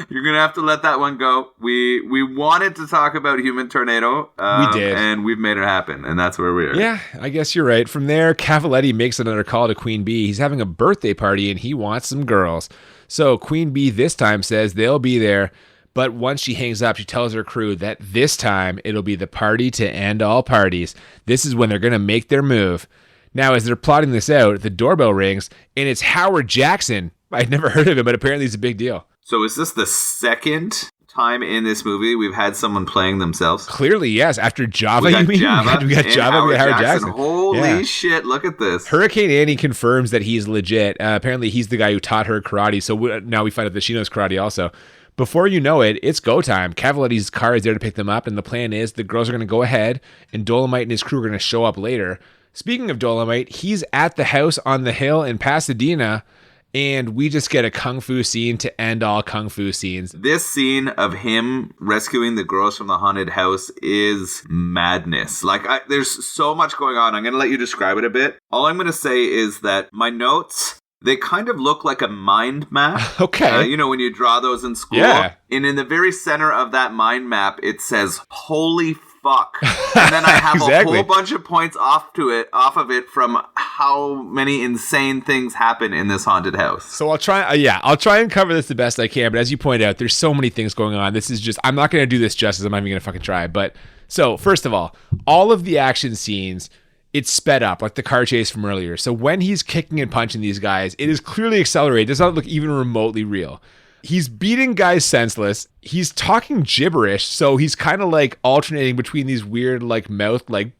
Speaker 2: You're gonna have to let that one go. We wanted to talk about Human Tornado.
Speaker 1: We did,
Speaker 2: and we've made it happen, and that's where we are.
Speaker 1: Yeah, I guess you're right. From there, Cavaletti makes another call to Queen Bee. He's having a birthday party, and he wants some girls. So Queen Bee this time says they'll be there, but once she hangs up, she tells her crew that this time it'll be the party to end all parties. This is when they're gonna make their move. Now, as they're plotting this out, the doorbell rings, and it's Howard Jackson. I'd never heard of him, but apparently he's a big deal.
Speaker 2: So is this the second time in this movie we've had someone playing themselves?
Speaker 1: Clearly, yes. After Java,
Speaker 2: we got
Speaker 1: you mean?
Speaker 2: Java
Speaker 1: we got Java, we got Howard Jackson.
Speaker 2: Holy shit, look at this.
Speaker 1: Hurricane Annie confirms that he's legit. Apparently, he's the guy who taught her karate, so now we find out that she knows karate also. Before you know it, it's go time. Cavaletti's car is there to pick them up, and the plan is the girls are going to go ahead, and Dolomite and his crew are going to show up later. Speaking of Dolomite, he's at the house on the hill in Pasadena, and we just get a kung fu scene to end all kung fu scenes.
Speaker 2: This scene of him rescuing the girls from the haunted house is madness. Like, there's so much going on. I'm going to let you describe it a bit. All I'm going to say is that my notes, they kind of look like a mind map.
Speaker 1: Okay.
Speaker 2: When you draw those in school.
Speaker 1: Yeah.
Speaker 2: And in the very center of that mind map, it says, holy fuck. And then I have
Speaker 1: Exactly.
Speaker 2: a whole bunch of points off of it from how many insane things happen in this haunted house.
Speaker 1: So I'll try and cover this the best I can, but as you point out, there's so many things going on. This is just, I'm not going to do this justice. I'm not even going to fucking try. But so first of all of the action scenes, it's sped up, like the car chase from earlier. So when he's kicking and punching these guys, it is clearly accelerated. It does not look even remotely real. He's beating guys senseless. He's talking gibberish, so he's kind of like alternating between these weird like mouth like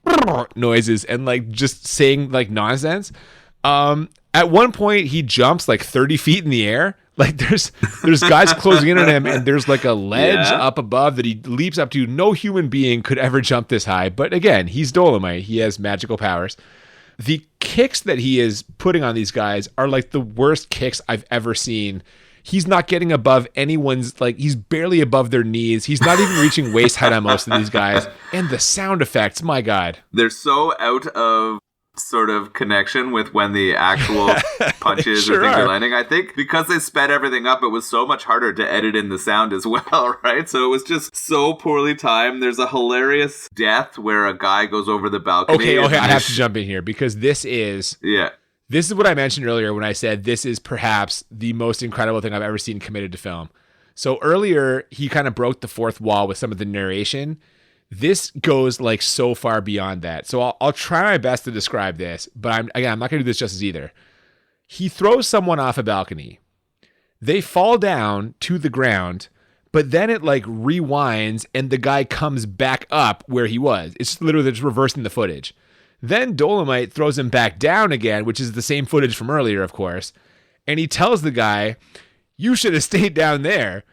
Speaker 1: noises and like just saying like nonsense. At one point, he jumps like 30 feet in the air. Like there's guys closing in on him, and there's like a ledge up above that he leaps up to. No human being could ever jump this high. But again, he's Dolomite. He has magical powers. The kicks that he is putting on these guys are like the worst kicks I've ever seen. He's not getting above anyone's, like, he's barely above their knees. He's not even reaching waist height on most of these guys. And the sound effects, my God.
Speaker 2: They're so out of sort of connection with when the actual punches or things are landing. I think because they sped everything up, it was so much harder to edit in the sound as well, right? So it was just so poorly timed. There's a hilarious death where a guy goes over the balcony.
Speaker 1: Okay, I have to jump in here because this is...
Speaker 2: Yeah.
Speaker 1: This is what I mentioned earlier when I said this is perhaps the most incredible thing I've ever seen committed to film. So earlier, he kind of broke the fourth wall with some of the narration. This goes like so far beyond that. So I'll try my best to describe this, but I'm not going to do this justice either. He throws someone off a balcony. They fall down to the ground, but then it like rewinds and the guy comes back up where he was. It's literally just reversing the footage. Then Dolomite throws him back down again, which is the same footage from earlier, of course. And he tells the guy, you should have stayed down there.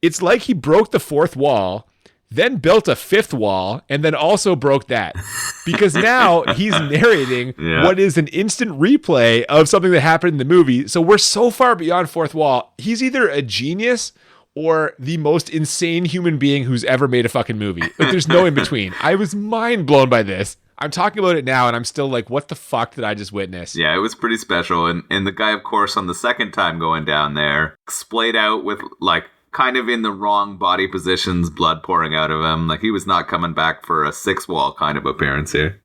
Speaker 1: It's like he broke the fourth wall, then built a fifth wall, and then also broke that. Because now he's narrating what is an instant replay of something that happened in the movie. So we're so far beyond fourth wall. He's either a genius or the most insane human being who's ever made a fucking movie. Like, there's no in between. I was mind blown by this. I'm talking about it now, and I'm still like, what the fuck did I just witness?
Speaker 2: Yeah, it was pretty special. And the guy, of course, on the second time going down there, splayed out with, like, kind of in the wrong body positions, blood pouring out of him. Like, he was not coming back for a six wall kind of appearance here.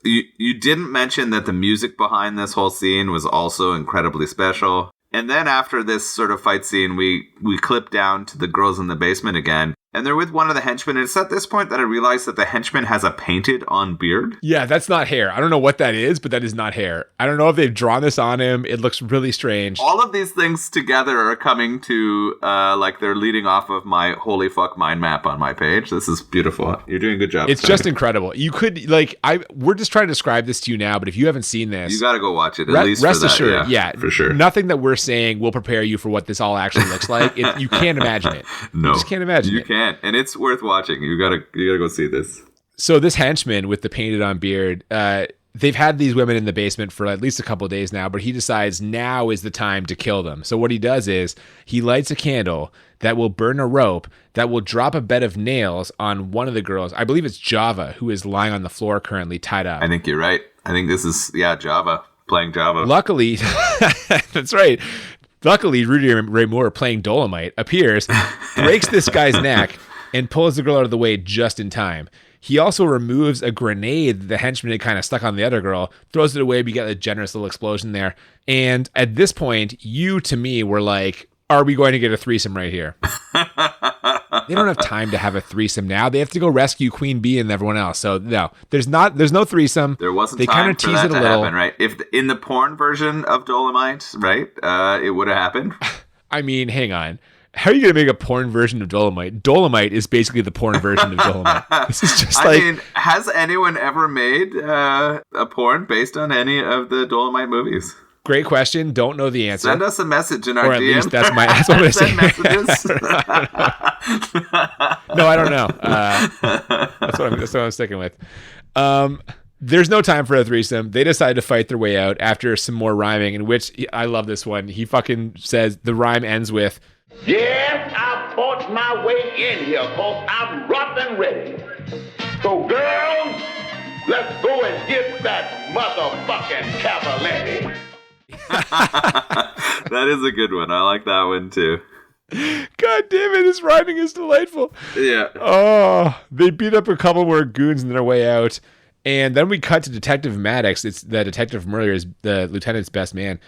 Speaker 2: You didn't mention that the music behind this whole scene was also incredibly special. And then after this sort of fight scene, we clip down to the girls in the basement again. And they're with one of the henchmen. And it's at this point that I realized that the henchman has a painted on beard.
Speaker 1: Yeah, that's not hair. I don't know what that is, but that is not hair. I don't know if they've drawn this on him. It looks really strange.
Speaker 2: All of these things together are coming to, like, they're leading off of my holy fuck mind map on my page. This is beautiful. You're doing a good job.
Speaker 1: It's just incredible. You could, like, we're just trying to describe this to you now, but if you haven't seen this,
Speaker 2: you got to go watch it. At least
Speaker 1: rest
Speaker 2: for that.
Speaker 1: assured, yeah,
Speaker 2: for sure.
Speaker 1: Nothing that we're saying will prepare you for what this all actually looks like. You can't imagine it.
Speaker 2: No,
Speaker 1: you just can't imagine it.
Speaker 2: You can't, and it's worth watching. You gotta go see this.
Speaker 1: So this henchman with the painted on beard, they've had these women in the basement for at least a couple of days now, but he decides now is the time to kill them. So what he does is he lights a candle that will burn a rope that will drop a bed of nails on one of the girls. I believe it's Java, who is lying on the floor currently tied up.
Speaker 2: I think you're right. I think this is, Java, playing Java.
Speaker 1: Luckily, that's right. Luckily, Rudy Ray Moore, playing Dolomite, appears, breaks this guy's neck, and pulls the girl out of the way just in time. He also removes a grenade that the henchman had kind of stuck on the other girl, throws it away, we get a generous little explosion there. And at this point, you, to me, were like, are we going to get a threesome right here? They don't have time to have a threesome now. They have to go rescue Queen Bee and everyone else. So no, there's no threesome.
Speaker 2: There wasn't
Speaker 1: they
Speaker 2: time
Speaker 1: kind of
Speaker 2: for
Speaker 1: tease
Speaker 2: that
Speaker 1: it a
Speaker 2: to
Speaker 1: little.
Speaker 2: happen, right? If in the porn version of Dolomite, right, it would have happened.
Speaker 1: I mean, hang on. How are you going to make a porn version of Dolomite? Dolomite is basically the porn version of Dolomite. This is just
Speaker 2: I mean, has anyone ever made a porn based on any of the Dolomite movies?
Speaker 1: Great question. Don't know the answer.
Speaker 2: Send us a message in our
Speaker 1: or at
Speaker 2: DM.
Speaker 1: Least that's what I'm going to say.
Speaker 2: Send messages.
Speaker 1: No, I don't know. That's what I'm sticking with. There's no time for a threesome. They decide to fight their way out after some more rhyming, in which I love this one. He fucking says, the rhyme ends with,
Speaker 3: Yes, I fought my way in here, cause I'm rough and ready. So girls, let's go and get that motherfucking Cavaletti.
Speaker 2: That is a good one. I like that one too.
Speaker 1: God damn it, his rhyming is delightful.
Speaker 2: Yeah.
Speaker 1: Oh, they beat up a couple more goons on their way out. And then we cut to Detective Maddox. It's the detective from earlier, is the lieutenant's best man.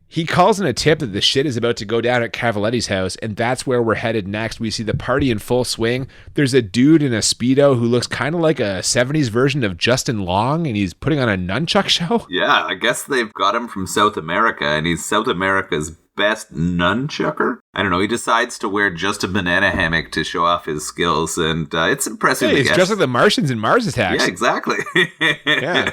Speaker 1: He calls in a tip that the shit is about to go down at Cavaletti's house, and that's where we're headed next. We see the party in full swing. There's a dude in a Speedo who looks kind of like a 70s version of Justin Long, and he's putting on a nunchuck show.
Speaker 2: Yeah, I guess they've got him from South America, and he's South America's best nunchucker. I don't know, he decides to wear just a banana hammock to show off his skills, and it's impressive.
Speaker 1: Hey, it's just like the Martians in Mars Attacks.
Speaker 2: Yeah, exactly.
Speaker 1: Yeah.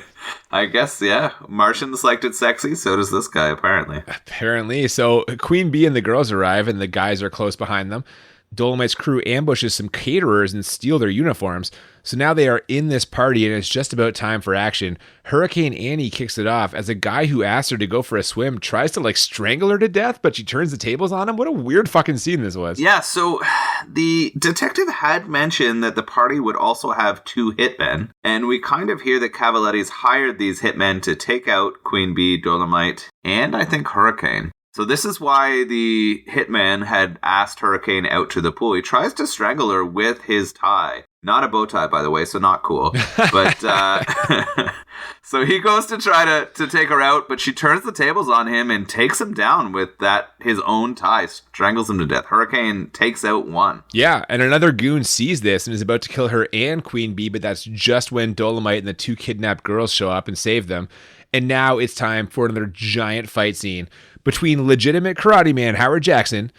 Speaker 2: I guess, yeah. Martians liked it sexy, so does this guy, apparently.
Speaker 1: Apparently. So Queen Bee and the girls arrive, and the guys are close behind them. Dolomite's crew ambushes some caterers and steal their uniforms. So now they are in this party, and it's just about time for action. Hurricane Annie kicks it off as a guy who asked her to go for a swim tries to strangle her to death, but she turns the tables on him. What a weird fucking scene this was.
Speaker 2: Yeah, so the detective had mentioned that the party would also have 2 hitmen, and we kind of hear that Cavaletti's hired these hitmen to take out Queen Bee, Dolomite, and I think Hurricane. So this is why the hitman had asked Hurricane out to the pool. He tries to strangle her with his tie. Not a bow tie, by the way, so not cool. But so he goes to try to take her out, but she turns the tables on him and takes him down with his own tie, strangles him to death. Hurricane takes out one.
Speaker 1: Yeah, and another goon sees this and is about to kill her and Queen Bee, but that's just when Dolomite and the 2 kidnapped girls show up and save them. And now it's time for another giant fight scene between legitimate karate man Howard Jackson,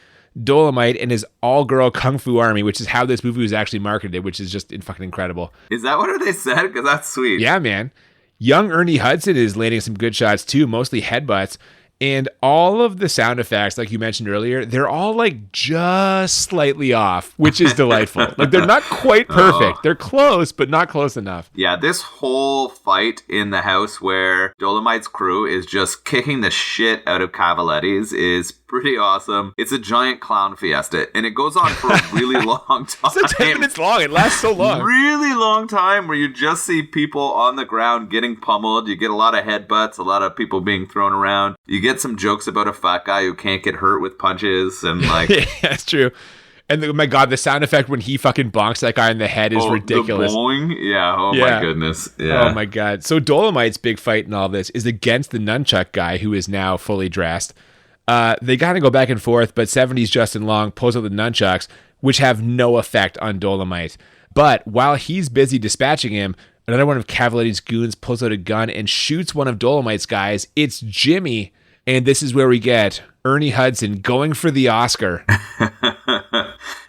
Speaker 1: Dolomite, and his all-girl kung fu army, which is how this movie was actually marketed, which is just fucking incredible.
Speaker 2: Is that what they said? Because that's sweet.
Speaker 1: Yeah, man. Young Ernie Hudson is landing some good shots too, mostly headbutts. And all of the sound effects, like you mentioned earlier, they're all just slightly off, which is delightful. They're not quite perfect.
Speaker 2: Oh.
Speaker 1: They're close, but not close enough.
Speaker 2: Yeah, this whole fight in the house where Dolomite's crew is just kicking the shit out of Cavaletti's is pretty awesome. It's a giant clown fiesta, and it goes on for a really long time.
Speaker 1: It's 10 minutes long. It lasts so long.
Speaker 2: Really long time where you just see people on the ground getting pummeled. You get a lot of headbutts, a lot of people being thrown around. You get some jokes about a fat guy who can't get hurt with punches, and
Speaker 1: yeah, that's true. And my God, the sound effect when he fucking bonks that guy in the head is ridiculous.
Speaker 2: The boing? Yeah. My goodness. Yeah.
Speaker 1: Oh my God. So Dolomite's big fight in all this is against the nunchuck guy who is now fully dressed. They kind of go back and forth, but 70s Justin Long pulls out the nunchucks, which have no effect on Dolomite. But while he's busy dispatching him, another one of Cavaletti's goons pulls out a gun and shoots one of Dolomite's guys. It's Jimmy, and this is where we get Ernie Hudson going for the Oscar.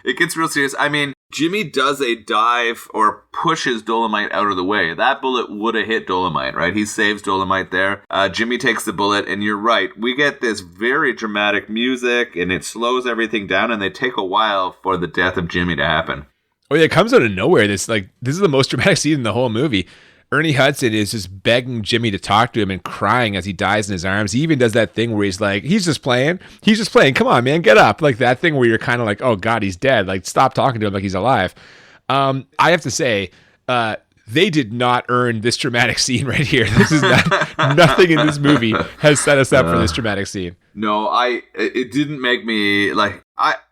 Speaker 2: It gets real serious. I mean, Jimmy does a dive or pushes Dolomite out of the way. That bullet would have hit Dolomite, right? He saves Dolomite there. Jimmy takes the bullet, and you're right. We get this very dramatic music, and it slows everything down, and they take a while for the death of Jimmy to happen.
Speaker 1: Oh yeah, it comes out of nowhere. This is the most dramatic scene in the whole movie. Ernie Hudson is just begging Jimmy to talk to him and crying as he dies in his arms. He even does that thing where he's like, he's just playing. Come on, man, get up. Like that thing where you're kind of like, oh God, he's dead. Like stop talking to him like he's alive. I have to say, they did not earn this dramatic scene right here. This is nothing in this movie has set us up for this dramatic scene.
Speaker 2: No, it didn't make me like,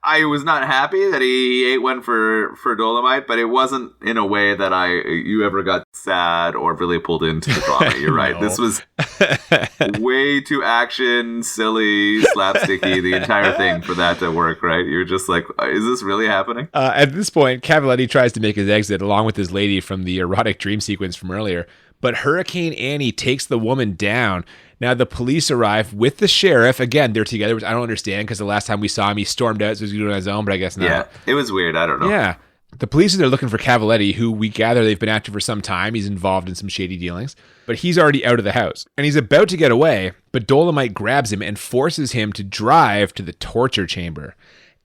Speaker 2: I was not happy that he ate one for Dolomite, but it wasn't in a way that you ever got sad or really pulled into the drama. You're right.
Speaker 1: No.
Speaker 2: This was way too action, silly, slapsticky, the entire thing for that to work, right? You're just like, is this really happening?
Speaker 1: At this point, Cavaletti tries to make his exit along with his lady from the erotic dream sequence from earlier, but Hurricane Annie takes the woman down. Now, the police arrive with the sheriff. Again, they're together, which I don't understand because the last time we saw him, he stormed out, so he's doing it on his own, but I guess not.
Speaker 2: Yeah, it was weird. I don't know.
Speaker 1: Yeah. The police are there looking for Cavaletti, who we gather they've been after for some time. He's involved in some shady dealings, but he's already out of the house. And he's about to get away, but Dolomite grabs him and forces him to drive to the torture chamber.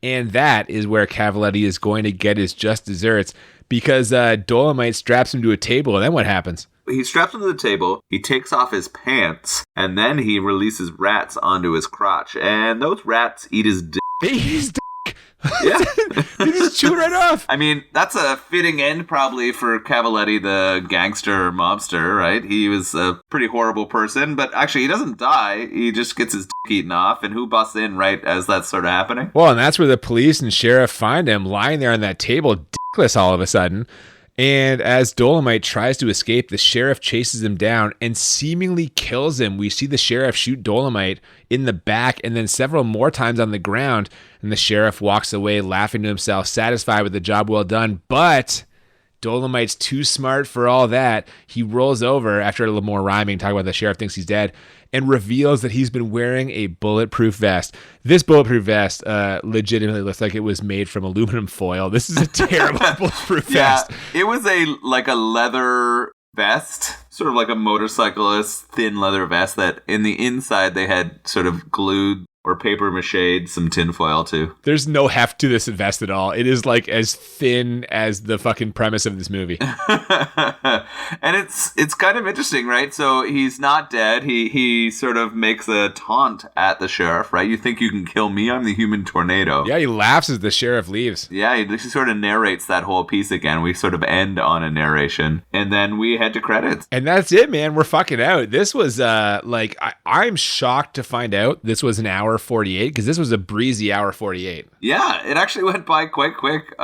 Speaker 1: And that is where Cavaletti is going to get his just desserts because Dolomite straps him to a table, and then what happens?
Speaker 2: He straps him to the table, he takes off his pants, and then he releases rats onto his crotch. And those rats eat his dick.
Speaker 1: They eat his dick.
Speaker 2: Yeah.
Speaker 1: They just chew it right off.
Speaker 2: I mean, that's a fitting end probably for Cavaletti, the gangster mobster, right? He was a pretty horrible person, but actually he doesn't die. He just gets his dick eaten off, and who busts in right as that's sort of happening?
Speaker 1: Well, and that's where the police and sheriff find him lying there on that table, dickless all of a sudden. And as Dolomite tries to escape, the sheriff chases him down and seemingly kills him. We see the sheriff shoot Dolomite in the back and then several more times on the ground. And the sheriff walks away laughing to himself, satisfied with the job well done. But Dolomite's too smart for all that. He rolls over after a little more rhyming, talking about the sheriff thinks he's dead, and reveals that he's been wearing a bulletproof vest. This bulletproof vest legitimately looks like it was made from aluminum foil. This is a terrible bulletproof vest.
Speaker 2: It was a leather vest, sort of like a motorcyclist thin leather vest that in the inside they had sort of glued or paper mached some tinfoil too.
Speaker 1: There's no heft to this vest at all. It is like as thin as the fucking premise of this movie.
Speaker 2: And it's kind of interesting, right? So he's not dead. He sort of makes a taunt at the sheriff, right? You think you can kill me? I'm the human tornado.
Speaker 1: Yeah, he laughs as the sheriff leaves.
Speaker 2: Yeah, he sort of narrates that whole piece again. We sort of end on a narration, and then we head to credits.
Speaker 1: And that's it, man. We're fucking out. This was I'm shocked to find out this was an hour 48 because this was a breezy hour 48.
Speaker 2: Yeah, it actually went by quite quick.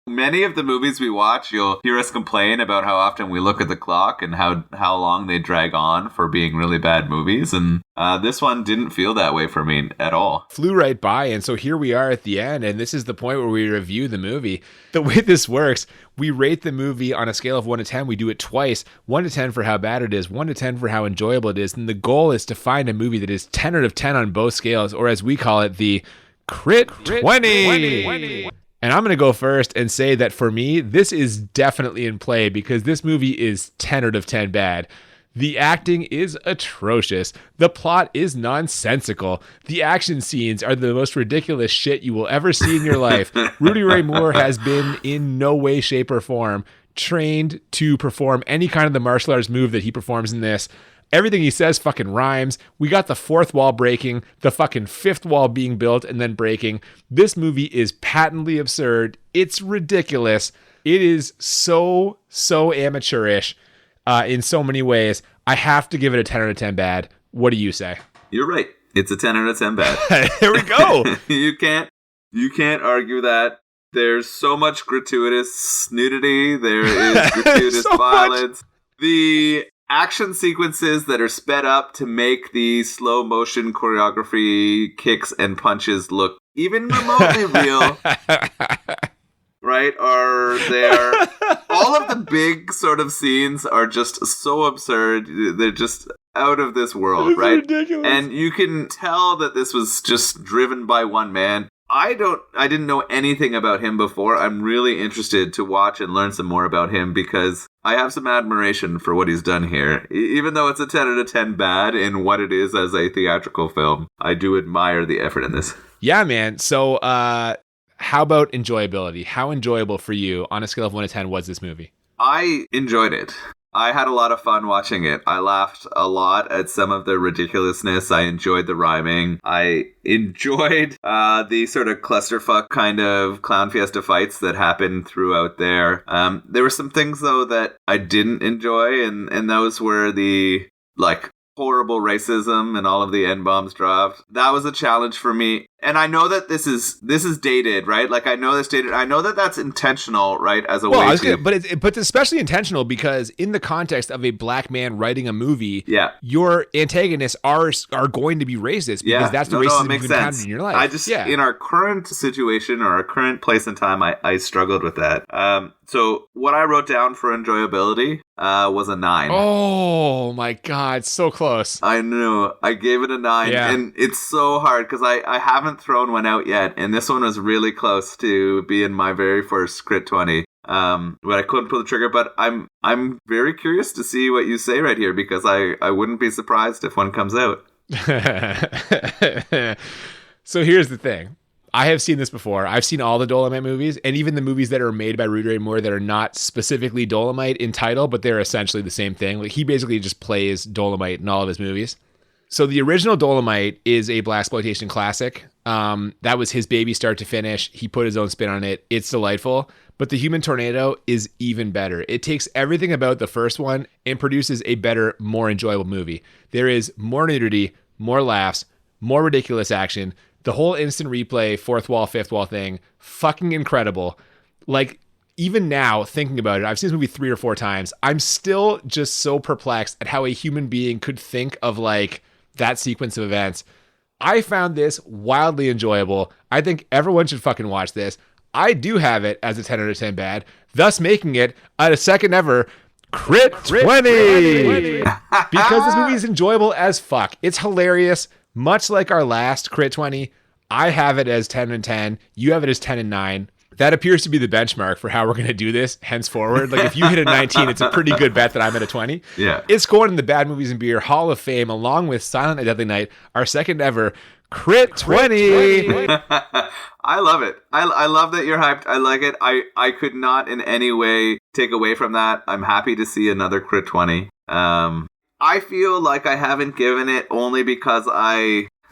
Speaker 2: Many of the movies we watch, you'll hear us complain about how often we look at the clock and how long they drag on for being really bad movies. And this one didn't feel that way for me at all.
Speaker 1: Flew right by. And so here we are at the end. And this is the point where we review the movie. The way this works, we rate the movie on a scale of 1 to 10. We do it twice. 1 to 10 for how bad it is, 1 to 10 for how enjoyable it is. And the goal is to find a movie that is 10 out of 10 on both scales, or as we call it, the Crit 20. And I'm going to go first and say that for me, this is definitely in play because this movie is 10 out of 10 bad. The acting is atrocious. The plot is nonsensical. The action scenes are the most ridiculous shit you will ever see in your life. Rudy Ray Moore has been in no way, shape, or form trained to perform any kind of the martial arts move that he performs in this. Everything he says fucking rhymes. We got the fourth wall breaking, the fucking fifth wall being built and then breaking. This movie is patently absurd. It's ridiculous. It is so amateurish in so many ways. I have to give it a 10 out of 10 bad. What do you say?
Speaker 2: You're right. It's a 10 out of 10 bad.
Speaker 1: There we go.
Speaker 2: You can't argue that. There's so much gratuitous nudity. There is gratuitous violence. The action sequences that are sped up to make the slow motion choreography kicks and punches look even remotely real, right? Are there. All of the big sort of scenes are just so absurd. They're just out of this world, right?
Speaker 1: Ridiculous.
Speaker 2: And you can tell that this was just driven by one man. I didn't know anything about him before. I'm really interested to watch and learn some more about him because I have some admiration for what he's done here. Even though it's a 10 out of 10 bad in what it is as a theatrical film, I do admire the effort in this.
Speaker 1: Yeah, man. So, how about enjoyability? How enjoyable for you on a scale of 1 to 10 was this movie?
Speaker 2: I enjoyed it. I had a lot of fun watching it. I laughed a lot at some of the ridiculousness. I enjoyed the rhyming. I enjoyed the sort of clusterfuck kind of clown fiesta fights that happened throughout there. There were some things, though, that I didn't enjoy, and those were the, like, horrible racism and all of the N-bombs dropped. That was a challenge for me. And I know that this is dated, right? Like, I know this dated. I know that that's intentional, right? As a way to...
Speaker 1: But it's especially intentional because in the context of a black man writing a movie,
Speaker 2: yeah,
Speaker 1: your antagonists are going to be racist because that's the racism you've encountered in your life.
Speaker 2: I just, in our current situation or our current place and time, I struggled with that. So what I wrote down for enjoyability was a 9.
Speaker 1: Oh my God, so close.
Speaker 2: I know. I gave it a 9.
Speaker 1: Yeah.
Speaker 2: And it's so hard because I haven't thrown one out yet. And this one was really close to being my very first Crit 20. But I couldn't pull the trigger. But I'm very curious to see what you say right here because I wouldn't be surprised if one comes out.
Speaker 1: So here's the thing. I have seen this before. I've seen all the Dolomite movies, and even the movies that are made by Rudy Ray Moore that are not specifically Dolomite in title, but they're essentially the same thing. Like, he basically just plays Dolomite in all of his movies. So the original Dolomite is a blaxploitation classic. That was his baby start to finish. He put his own spin on it. It's delightful. But The Human Tornado is even better. It takes everything about the first one and produces a better, more enjoyable movie. There is more nudity, more laughs, more ridiculous action. The whole instant replay, fourth wall, fifth wall thing, fucking incredible. Like, even now, thinking about it, I've seen this movie 3 or 4 times. I'm still just so perplexed at how a human being could think of, like, that sequence of events. I found this wildly enjoyable. I think everyone should fucking watch this. I do have it as a 10 out of 10 bad, thus making it a second ever Crit 20. Because this movie is enjoyable as fuck. It's hilarious. Much like our last Crit 20, I have it as 10 and 10. You have it as 10 and 9. That appears to be the benchmark for how we're going to do this henceforward. Like, if you hit a 19, it's a pretty good bet that I'm at a 20.
Speaker 2: Yeah.
Speaker 1: It's going in the Bad Movies and Beer Hall of Fame along with Silent and Deadly Night, our second ever Crit 20.
Speaker 2: I love it. I love that you're hyped. I like it. I could not in any way take away from that. I'm happy to see another Crit 20. I feel like I haven't given it only because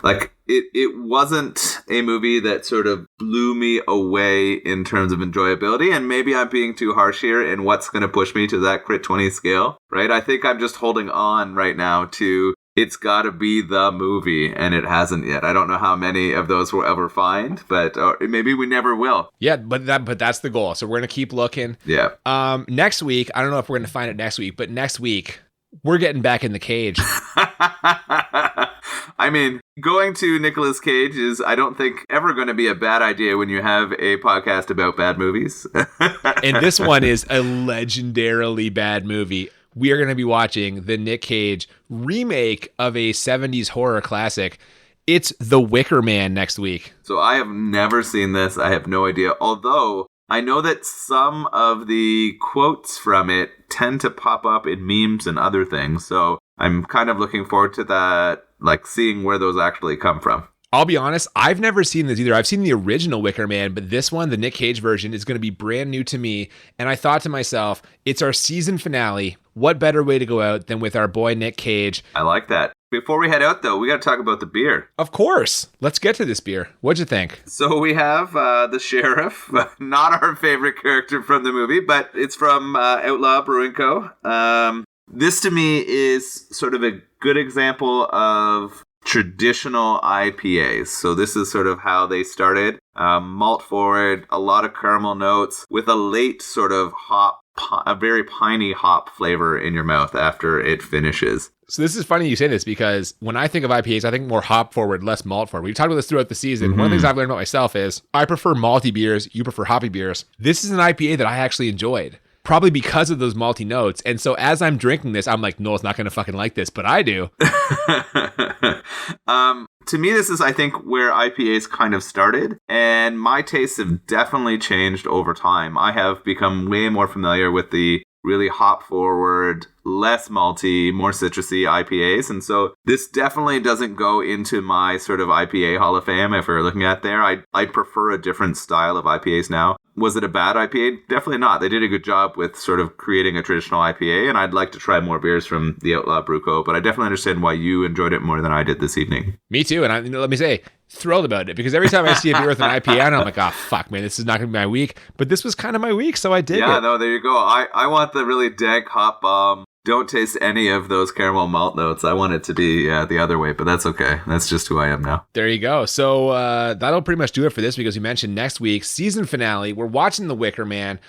Speaker 2: it wasn't a movie that sort of blew me away in terms of enjoyability, and maybe I'm being too harsh here in what's going to push me to that Crit 20 scale, right? I think I'm just holding on right now to it's got to be the movie, and it hasn't yet. I don't know how many of those we'll ever find, but maybe we never will.
Speaker 1: Yeah, but that's the goal. So we're going to keep looking.
Speaker 2: Yeah.
Speaker 1: Next week, I don't know if we're going to find it next week, but next week, we're getting back in the cage.
Speaker 2: I mean, going to Nicolas Cage is, I don't think, ever going to be a bad idea when you have a podcast about bad movies.
Speaker 1: And this one is a legendarily bad movie. We are going to be watching the Nick Cage remake of a 70s horror classic. It's The Wicker Man next week.
Speaker 2: So I have never seen this. I have no idea. Although I know that some of the quotes from it tend to pop up in memes and other things. So I'm kind of looking forward to that, like seeing where those actually come from.
Speaker 1: I'll be honest, I've never seen this either. I've seen the original Wicker Man, but this one, the Nick Cage version, is going to be brand new to me. And I thought to myself, it's our season finale. What better way to go out than with our boy Nick Cage?
Speaker 2: I like that. Before we head out, though, we got to talk about the beer.
Speaker 1: Of course. Let's get to this beer. What'd you think?
Speaker 2: So we have the sheriff, not our favorite character from the movie, but it's from Outlaw Brew Co. This to me is sort of a good example of traditional IPAs. So this is sort of how they started. Malt forward, a lot of caramel notes with a late sort of hop a very piney hop flavor in your mouth after it finishes.
Speaker 1: So this is funny you say this, because when I think of IPAs, I think more hop forward, less malt forward. We've talked about this throughout the season. One of the things I've learned about myself is I prefer malty beers. You prefer hoppy beers. This is an IPA that I actually enjoyed, probably because of those malty notes. And so as I'm drinking this, I'm like, Noel's not going to fucking like this, but I do.
Speaker 2: To me, this is, I think, where IPAs kind of started, and my tastes have definitely changed over time. I have become way more familiar with the really hop forward, less malty, more citrusy IPAs. And so this definitely doesn't go into my sort of IPA Hall of Fame if we're looking at there. I prefer a different style of IPAs now. Was it a bad IPA? Definitely not. They did a good job with sort of creating a traditional IPA, and I'd like to try more beers from the Outlaw Brew Co, but I definitely understand why you enjoyed it more than I did this evening.
Speaker 1: Me too. And let me say, thrilled about it, because every time I see a beer with an IPA, I'm like, oh, fuck, man, this is not going to be my week. But this was kind of my week, so I did it.
Speaker 2: Yeah, no, there you go. I want the really dank hop bomb. Don't taste any of those caramel malt notes. I want it to be the other way, but that's okay. That's just who I am now.
Speaker 1: There you go. So that'll pretty much do it for this week. As you mentioned, next week, season finale. We're watching The Wicker Man.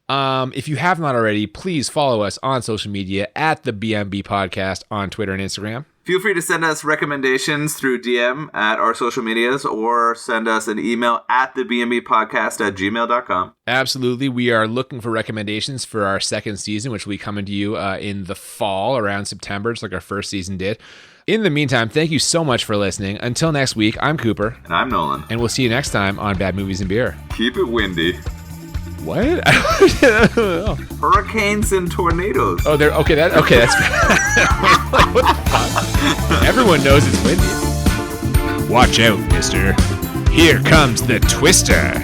Speaker 1: If you have not already, please follow us on social media at the BMB Podcast on Twitter and Instagram.
Speaker 2: Feel free to send us recommendations through DM at our social medias, or send us an email at thebmbpodcast@gmail.com.
Speaker 1: Absolutely. We are looking for recommendations for our second season, which will be coming to you in the fall, around September, just like our first season did. In the meantime, thank you so much for listening. Until next week, I'm Cooper.
Speaker 2: And I'm Nolan.
Speaker 1: And we'll see you next time on Bad Movies and Beer.
Speaker 2: Keep it windy.
Speaker 1: What?
Speaker 2: Hurricanes and tornadoes.
Speaker 1: Oh, they're okay. That's like, what the fuck? Everyone knows it's windy. Watch out, mister. Here comes the twister.